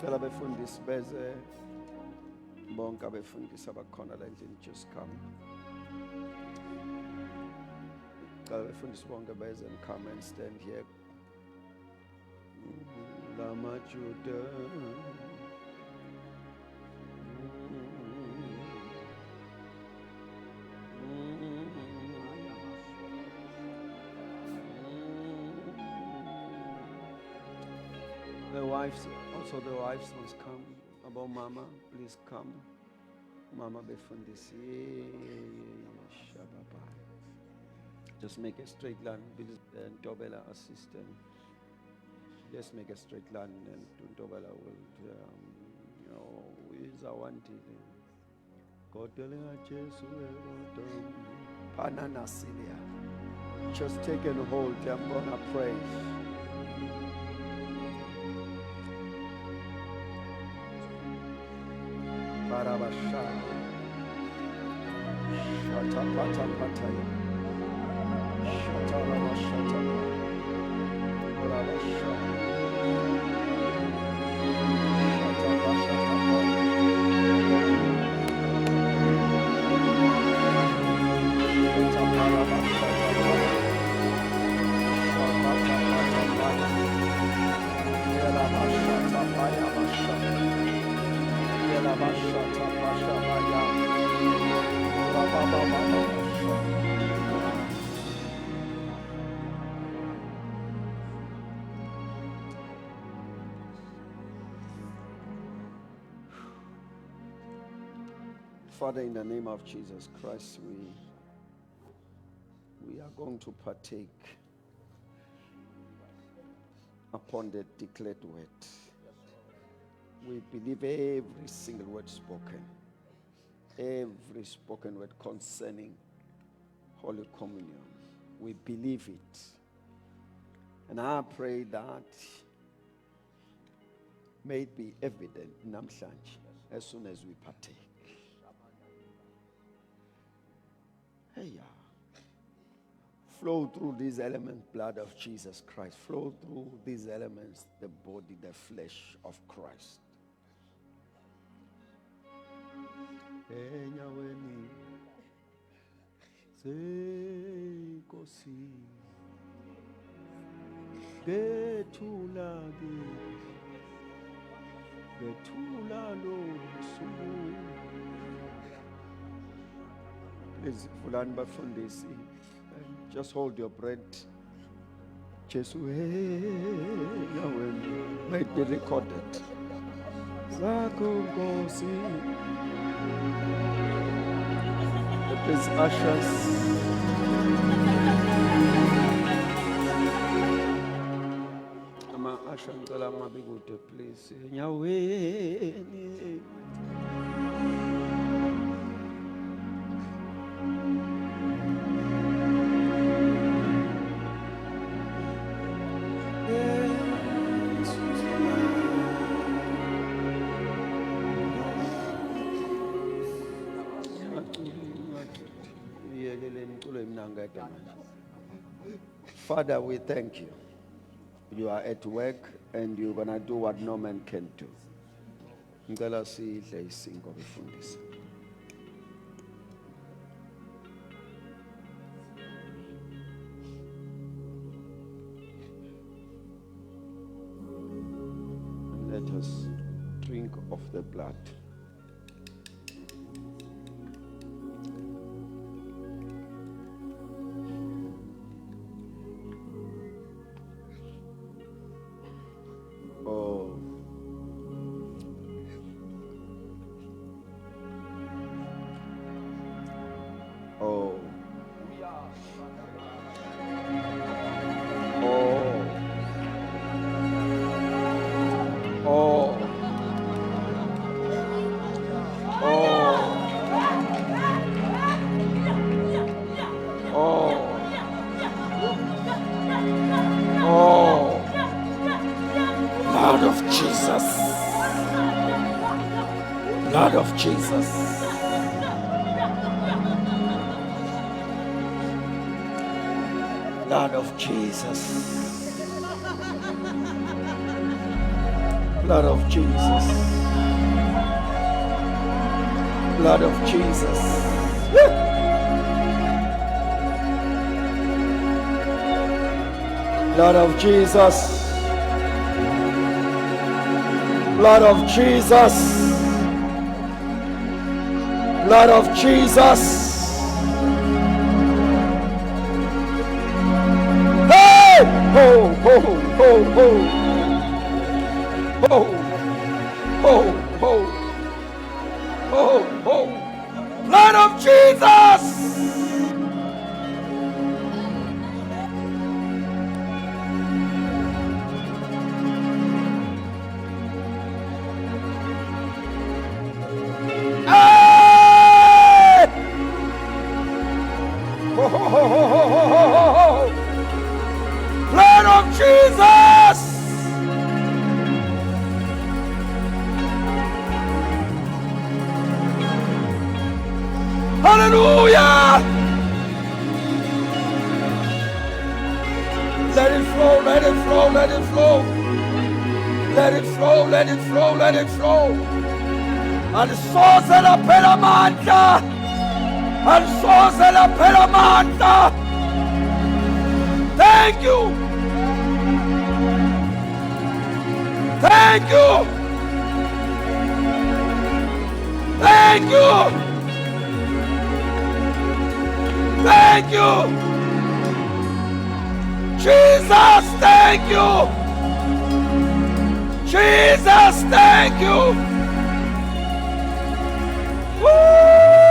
Cela befundisi beze bonke abefundisi abakhona la endlini just come. Cela befundisi bonke beze and come and stand here. Lama Judah. The wives, also the wives must come. About Mama, please come. Mama befundisi. Just make a straight line. And Dobela assistant. Just make a straight line and Dobela will, is our one Panana Celia. Just take and hold. I'm gonna pray. Parabasha. Shata pata pataya. Shata rama shata. Parabasha. Shata pasha pata. Shata parabasha pata. Shata pata pata. Yela basha tapaya basha. Yela basha tapasha baya. Baba. Father, in the name of Jesus Christ, we are going to partake upon the declared word. We believe every single word spoken, every spoken word concerning Holy Communion. We believe it. And I pray that may it be evident namhlanje as soon as we partake. Hey, flow through these elements, blood of Jesus Christ. Flow through these elements, the body, the flesh of Christ. Enyaweni sekosi bethula lo suku. Please, fulani bafundisi, just hold your breath. Jesu enyaweni, may it be recorded. Zakho Nkosi. Please, ushers. Usher ngicela angabi kude, please. Enyaweni. Father, we thank you. You are at work and you're going to do what no man can do. Ngicela sidle isinko befundisa. Let us drink of the blood. Blood of Jesus. Blood of Jesus. Blood of Jesus. Blood of Jesus. Blood of Jesus. Blood of Jesus. Blood of Jesus. Blood of Jesus. Hey! Ho, ho, ho, ho. Ho, ho, ho. Ho, ho. Blood of Jesus. Blood of Jesus! Hallelujah! Let it flow, let it flow, let it flow. Let it flow, let it flow, let it flow. And source la pelamanta. And source la pelamanta. Thank you. Thank you. Thank you. Thank you. Jesus, thank you. Jesus, thank you. Woo!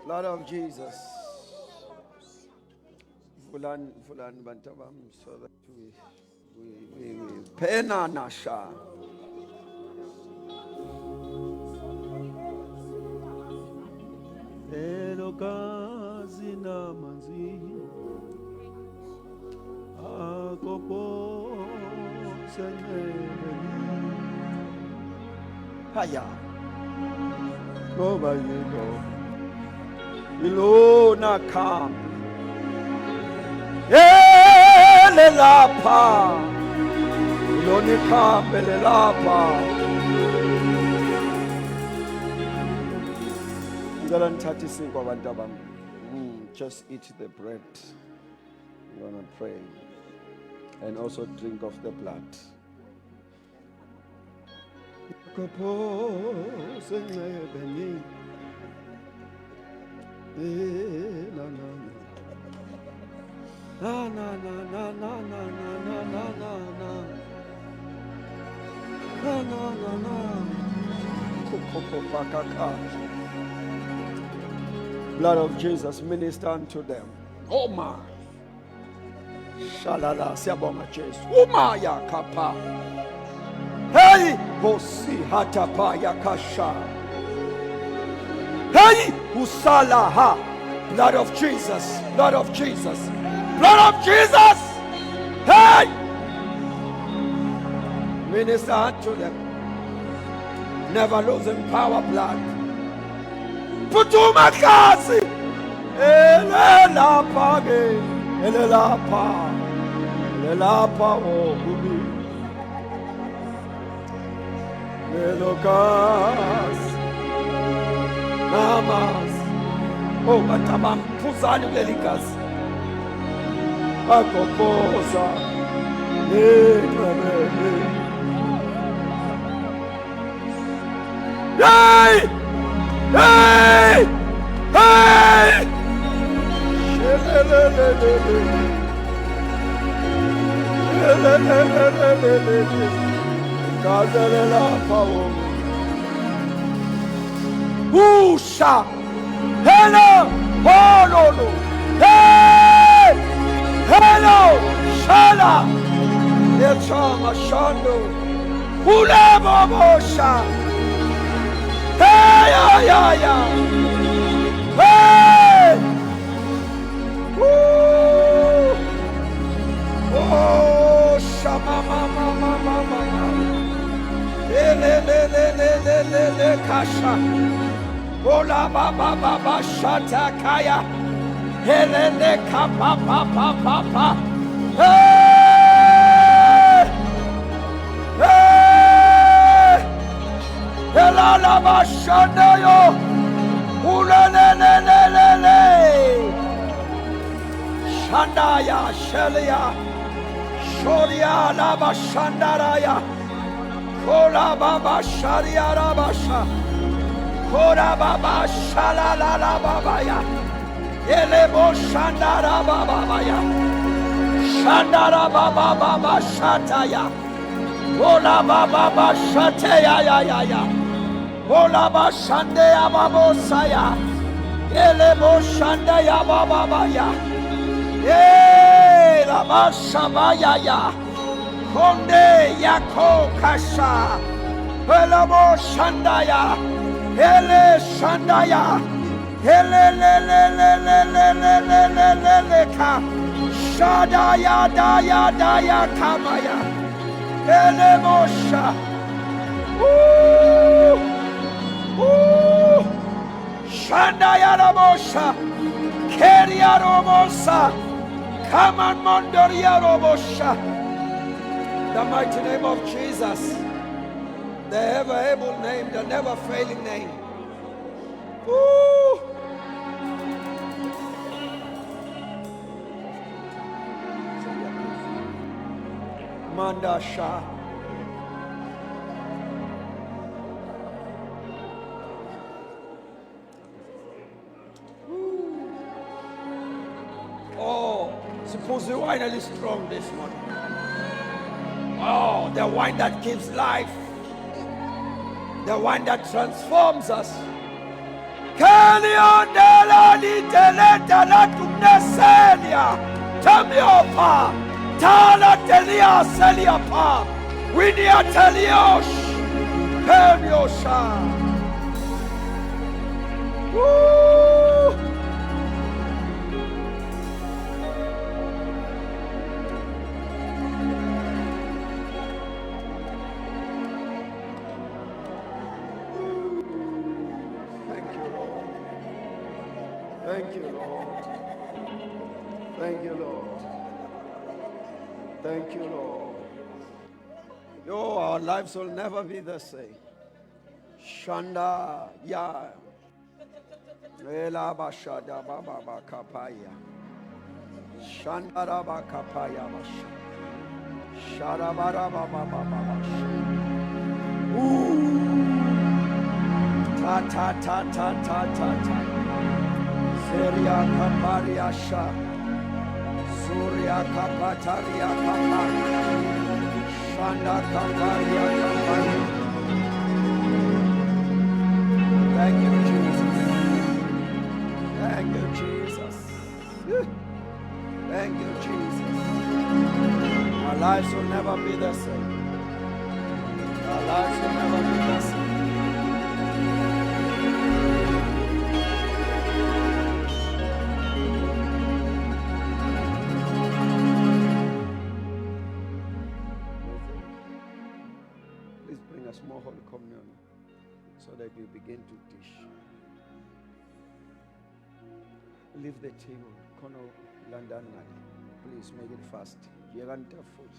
Lord of Jesus. Fulan bantabam, so that we pena nasha. Elokazi namanzi akopo senebeli. Haya. Go by you go. Ilona kam. Elelapa. Iloni kam elelapa. Just eat the bread. We're gonna pray. And also drink of the blood. Blood of Jesus, minister unto them. Oma. Shalala, siabonga Jesus. Uma ya kapa. Hey, hosi hatapa ya kasha. Hey, usalaha. Blood of Jesus, blood of Jesus, blood of Jesus. Hey, minister unto them. Never losing power, blood. Putuma kasi. Elelapa ge. Elelapa. Elelapa o gubi. Elokas. Namas. Oh, batabam puzani lelikas. Akoposa. Hey! Hey! Hey! Usha! Hello! Hololo! Hey! Hello! Shala! Yechama Shando! Ulebo Bosha! Hey! Ya! Hey! Woo! Oh, Shama Mama. Le Kasha. Ola Baba Shata Kaya. Helene Papa. Hey! Hey! Helala Bashanda yo. Ulelelelelele. Shandaya Shelia. Shoria Laba Shandaraya. Kola Baba Sharia Rabasha. Kola Baba Shalala Babaya. Elebo Shandara Babaya. Shandara Baba Shataya. Kola Baba Shateya ya. Olaba shande ya babosaya. Elebo shande ya bababaya. Laba shabaya ya. Konde yako kasha. Elebo shandaya. Ele shandaya. Ele le le le le le le le le le le ka. Shadaya daya daya kamaya. Ele mosha. Shandaya Rabosha, Keria Robosa, Kaman Mondoria Robosha. The mighty name of Jesus, the ever able name, the never failing name. Woo. Mandasha. Oh, suppose the wine is strong this morning. Oh, the wine that gives life. The wine that transforms us. Tamiopa, Tala Telia Seliapa, Winia Teliosh, Permiosha. Woo! Thank you, Lord. Thank you, Lord. Thank you, Lord. Thank you, Lord. Yo, our lives will never be the same. Shanda ya. Ela bashada baba bakapaya. Shanda raba kapaya basha. Shara bara baba baba basha. Ta ta ta ta ta ta ta. Seria kaparia sha. Surya kapataria kaparia. Shanda kaparia kaparia. Thank you, Jesus. Thank you, Jesus. Thank you, Jesus. Our lives will never be the same. Our lives will never be the same. Please bring us more Holy Communion so that we begin to dish. Leave the table. Kono London. Please make it fast. Yeganta food.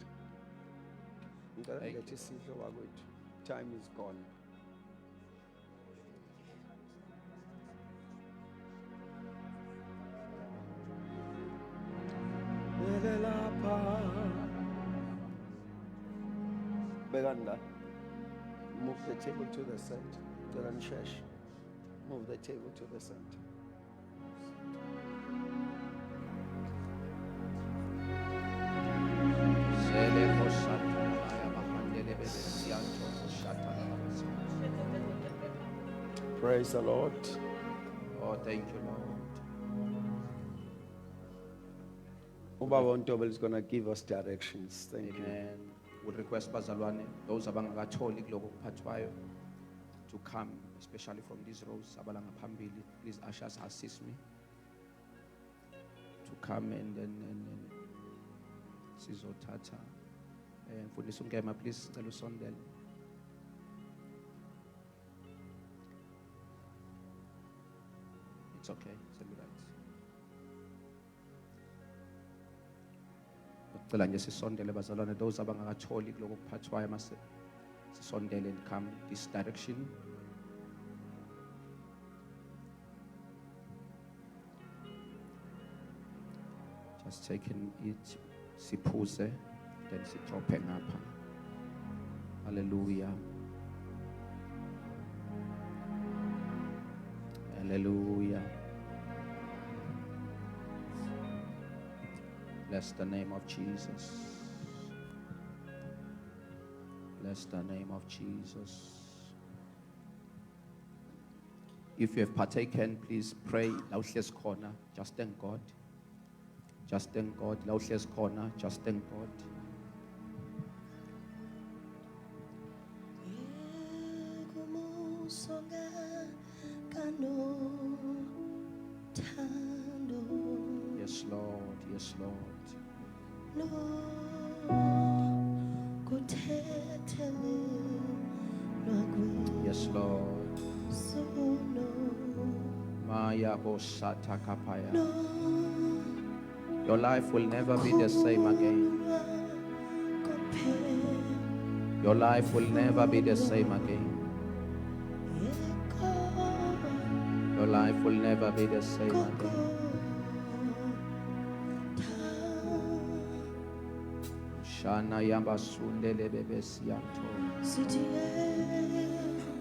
Time is gone. Beganda. Move the table to the center. Jaranshesh. Move the table to the center. Praise the Lord. Oh, thank you, Lord. Ubaba Ntobel is going to give us directions. Thank you. Amen. Would request bazalwane, those abangakatholi kuloko kuphathwayo, to come, especially from these rows. Abalanga phambili, please ushers assist me to come and then sizothatha. Mfundisi Ungema, please cela usondele. It's okay. It's all right. Cela nje sisondele bazalwane, those abangakatholi kuloko kuphathwayo mase sisondele and come this direction. Just taking it, siphuze, then sitrophe ngapha. Hallelujah. Hallelujah. Bless the name of Jesus. Bless the name of Jesus. If you have partaken, please pray. La uhlezi khona, just thank God. Just thank God. La uhlezi khona, just thank God. Yes, Lord. Yes, Lord. Yes, Lord. Maya Bosata Kapaya. Your life will never be the same again. Your life will never be the same again. Your life will never be the same again. Shana Yamba Sundele Bebesianto.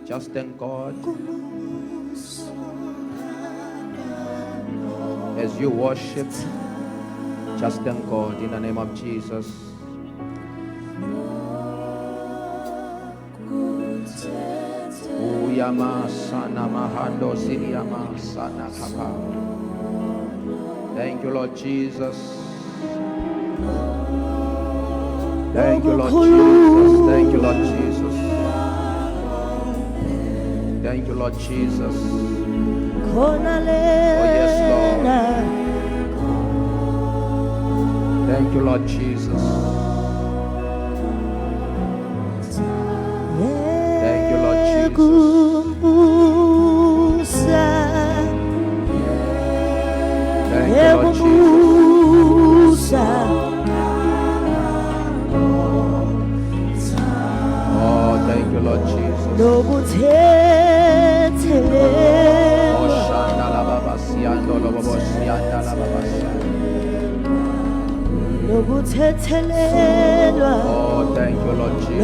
Just thank God. As you worship, just thank God in the name of Jesus. Uyama sana mahando siniama sana kapa. Thank you, Lord Jesus. Thank you, Lord Jesus. Thank you, Lord Jesus. Thank you, Lord Jesus. Oh, yes, Lord. Thank you, Lord Jesus. Thank you, Lord Jesus. Thank you, Lord Jesus. Oh, thank you, Lord Jesus. Oh, Shanda la Baba Siando la Baba Sianda la Baba Sianda. Oh, thank you, Lord Jesus.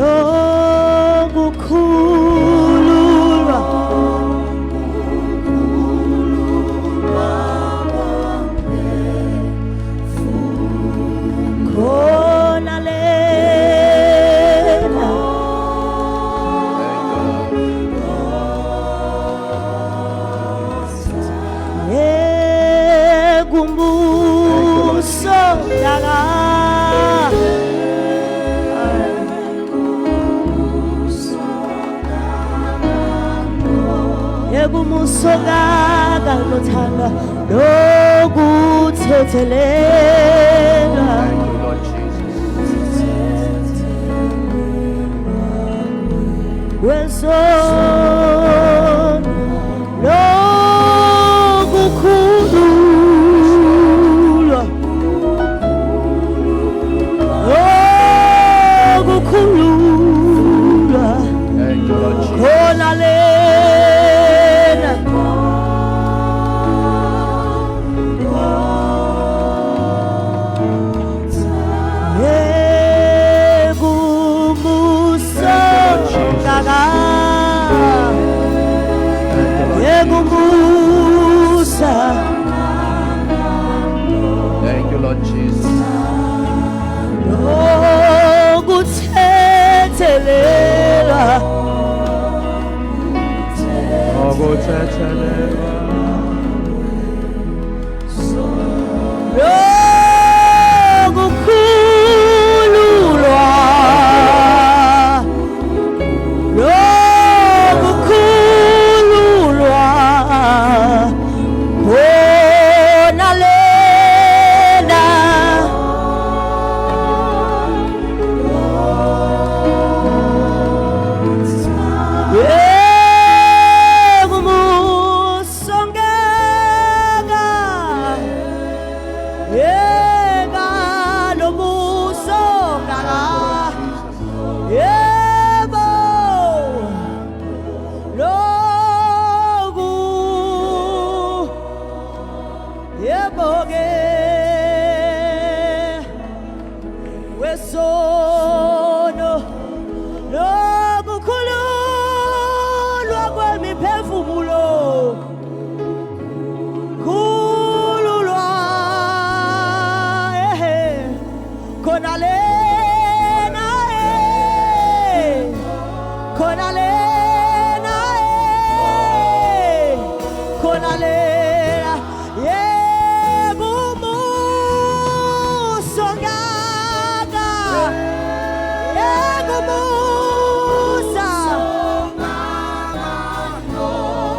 Nomusa.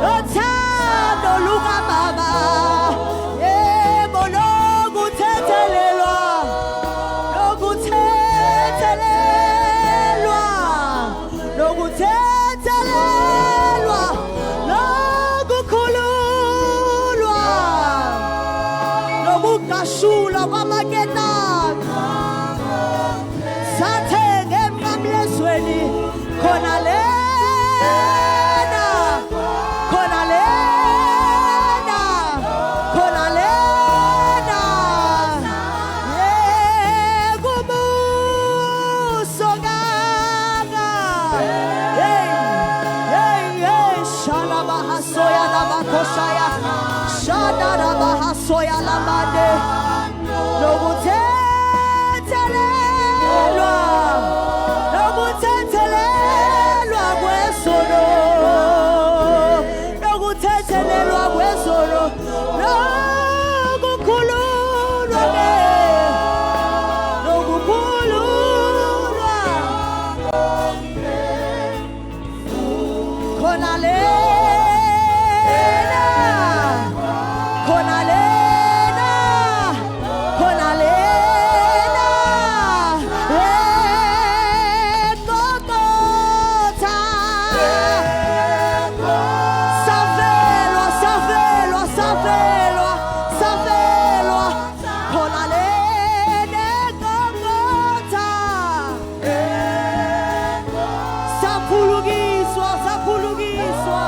Nothando lukaBaba. Yebo lokuthethelelwa. Lokuthethelelwa. Lokuthethelelwa. Lokukhululwa. Lokugashulwa kwamaketane. Sathenge emnqamlezweni khona lena. Khona lena. Khona lena. Kubuso kanga. Hey, hey, hey. Shalabahasoya labakoshaya. Shadarabahasoya lamande. Lokuthethelelwa. Lokuthethelelwa kwesono. Lokuthethelelwa kwesono. Lokukhululwa ke. Lokukhululwa. Khona lena. Khona lena. Khona lena. Kokota. Savelwa, savelwa, savelwa, savelwa. Khona lena kokota. Saphulukiswa, saphulukiswa.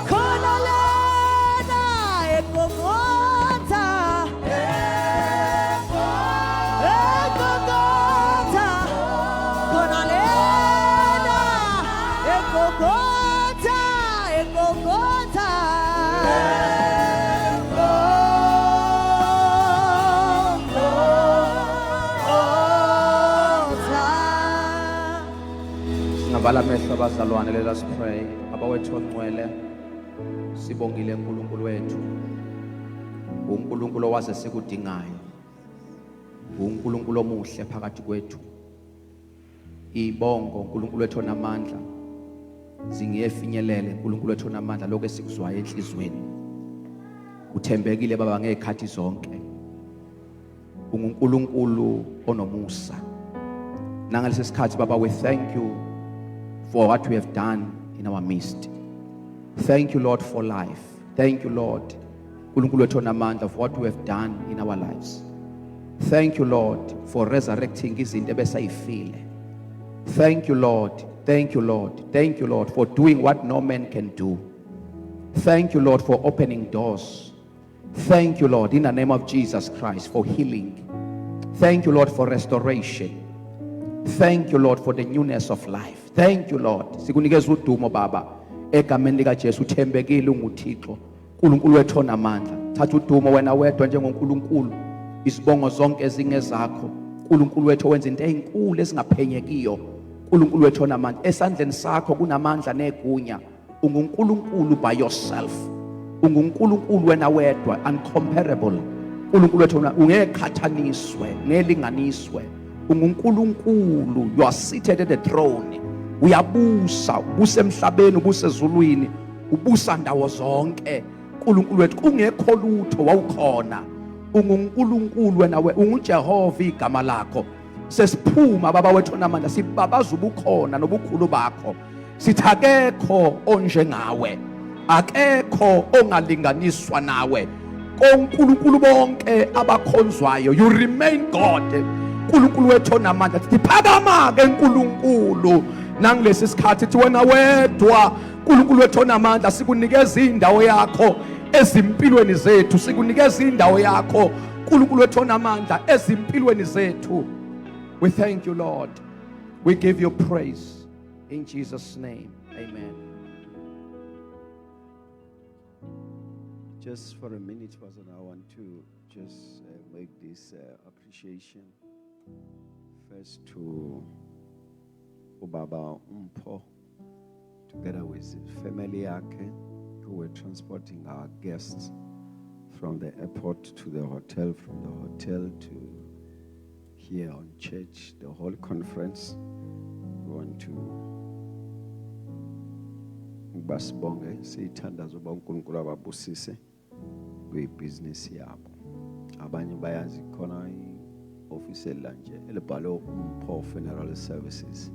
Khona lena ekokota. Ekokota. Khona lena ekokota. Ekokota. Singavala amehlo abazalwane, let us pray. Baba wethu ongcwele, sibongile uNkulunkulu wethu. uNkulunkulu owaze sikudingayo. uNkulunkulu omuhle phakathi kwethu. Ibongo uNkulunkulu wethu onamandla. Zingefinyelele uNkulunkulu wethu onamandla lokho esikuzwayo enhlizweni. Uthembekile Baba ngezikhathi zonke. uNkulunkulu onomusa. Nangalesi sikhathi Baba, we thank you for what we have done in our midst. Thank you, Lord, for life. Thank you, Lord, uNkulunkulu wethu onamandla, for what we have done in our lives. Thank you, Lord, for resurrecting izinto ebesayifile. Thank you, Lord. Thank you, Lord. Thank you, Lord, for doing what no man can do. Thank you, Lord, for opening doors. Thank you, Lord, in the name of Jesus Christ, for healing. Thank you, Lord, for restoration. Thank you, Lord, for the newness of life. Thank you, Lord. Sikunikeza udumo Baba. Egameni lika Jesu uthembekile unguThixo. uNkulunkulu wethu onamandla. Thatha udumo wena wedwa njengoNkulunkulu. Isibongo zonke ezingezakho. uNkulunkulu wethu wenza into ezinkulu ezingaphenyekiyo. uNkulunkulu wethu onamandla. Esandleni sakho kunamandla negunya. UnguNkulunkulu by yourself. UnguNkulunkulu wena wedwa, uncomparable. uNkulunkulu wethu ungeqhathaniswe, ngelinganiswe. UnguNkulunkulu, you are seated at the throne. Uyabusa, ubusa emhlabeni, ubusa ezulwini, ubusa ndawo zonke. uNkulunkulu wethu kungekho lutho wawukhona. UnguNkulunkulu wena unguJehova igama lakho. Sesiphuma Baba wethu namandla, sibabaza ubukhona nobukhulu bakho. Sithi akekho onjengawe, akekho ongalinganiswa nawe. KoNkulunkulu bonke abakhonzwayo, you remain God. uNkulunkulu wethu onamandla, sithi phakama ke uNkulunkulu. Nangilesi sikhathi sithi wena wedwa uNkulunkulu wethu onamandla, sikunikeza indawo yakho ezimpilweni zethu. Sikunikeza indawo yakho uNkulunkulu wethu onamandla ezimpilweni zethu. We thank you, Lord. We give you praise in Jesus' name. Amen. Just for a minute, Pastor, I want to just make this appreciation first to Ubaba Umpo, together with his family yake, who were transporting our guests from the airport to the hotel, from the hotel to here on church, the whole conference. We want to basibonge sithandaza uba uNkulunkulu ababusise kwibusiness yabo. Abanye bayazi khona ioffice la nje elibhalwe uMpho Funeral Services.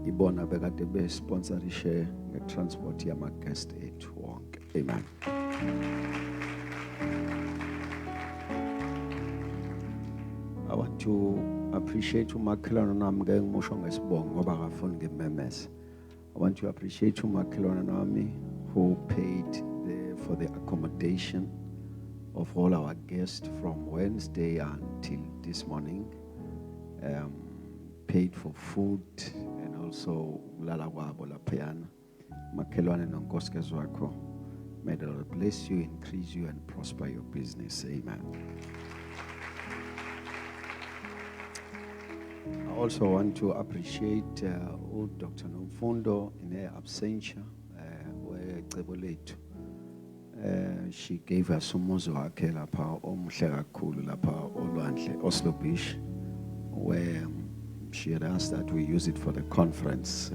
Ibona bekade be sponsorishe ngetransport yama guest ethu wonke. Amen. I want to appreciate umakhelwane nami ngeke ngimusho ngesibongo ngoba akafuni ngimemeze. I want to appreciate umakhelwane nami who paid for the accommodation of all our guests from Wednesday until this morning. Paid for food and also ulala kwabo laphayana. Makhelwane nonkosikazi wakho. May the Lord bless you, increase you and prosper your business. Amen. I also want to appreciate Dr. Nomfundo in her absentia, she gave us umuzi wakhe lapha omuhle kakhulu lapha olwandle Oslo Beach, where she had asked that we use it for the conference.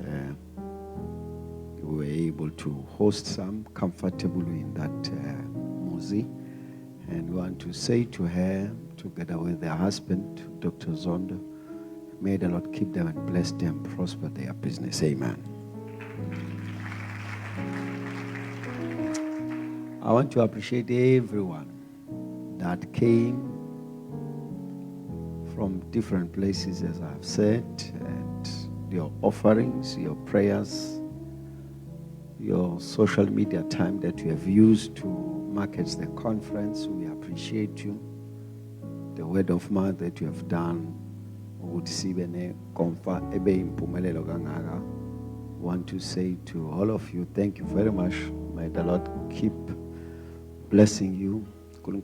We were able to host some comfortably in that muzi, and we want to say to her, together with their husband, Dr. Zondo, may the Lord keep them and bless them, prosper their business. Amen. I want to appreciate everyone that came from different places, as I've said, and your offerings, your prayers, your social media time that you have used to market the conference. We appreciate you. The word of mouth that you have done. Want to say to all of you, thank you very much. May the Lord keep blessing you. In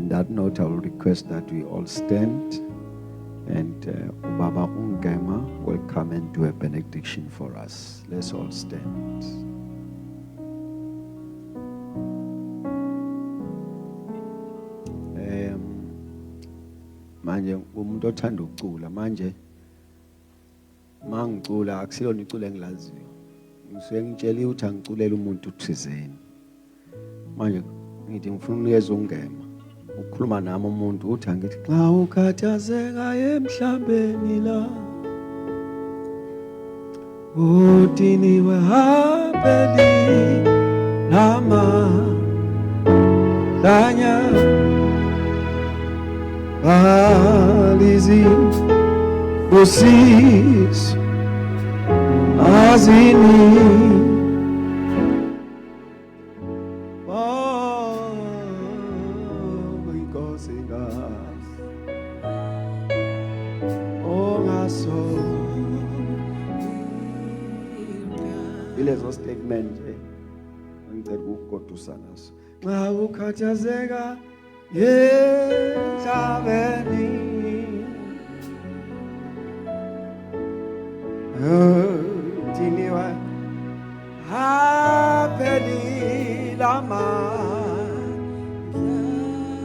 that note, I will request that we all stand, and Baba Ungema will come and do a benediction for us. Let's all stand. Manje umuntu othanda ukucula manje mangicula akusiyona icula engilaziyo ngisuke ngitshela ukuthi angiculela umuntu uthizeni manje ngithi ngifuna unikeza ungema ukukhuluma nami umuntu uthi angithi xa ukhathazeka emhlambeni la udiniwe hambeli nama danya Alizi Bosis Azini Ilezo statement ngicela ukugodusana naso xa ukhathazeka Yesaveni Tiniwa Hapeli Lama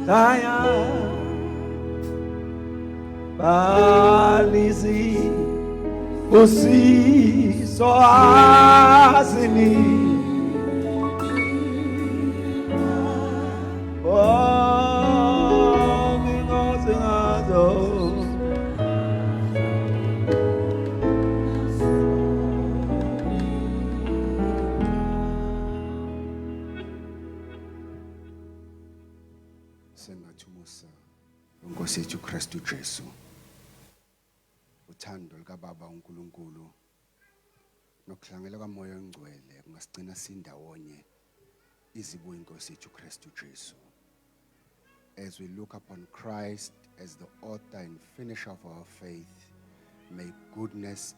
Zaya Balizi Usi Soazini Sengathumusa uNkosi yethu Kristu Jesu uthando likaBaba uNkulunkulu nokuhlangela kaMoya oNgcwele kungasigcina sindawonye izibuye iNkosi yethu Kristu Jesu. As we look upon Christ as the author and finisher of our faith, may goodness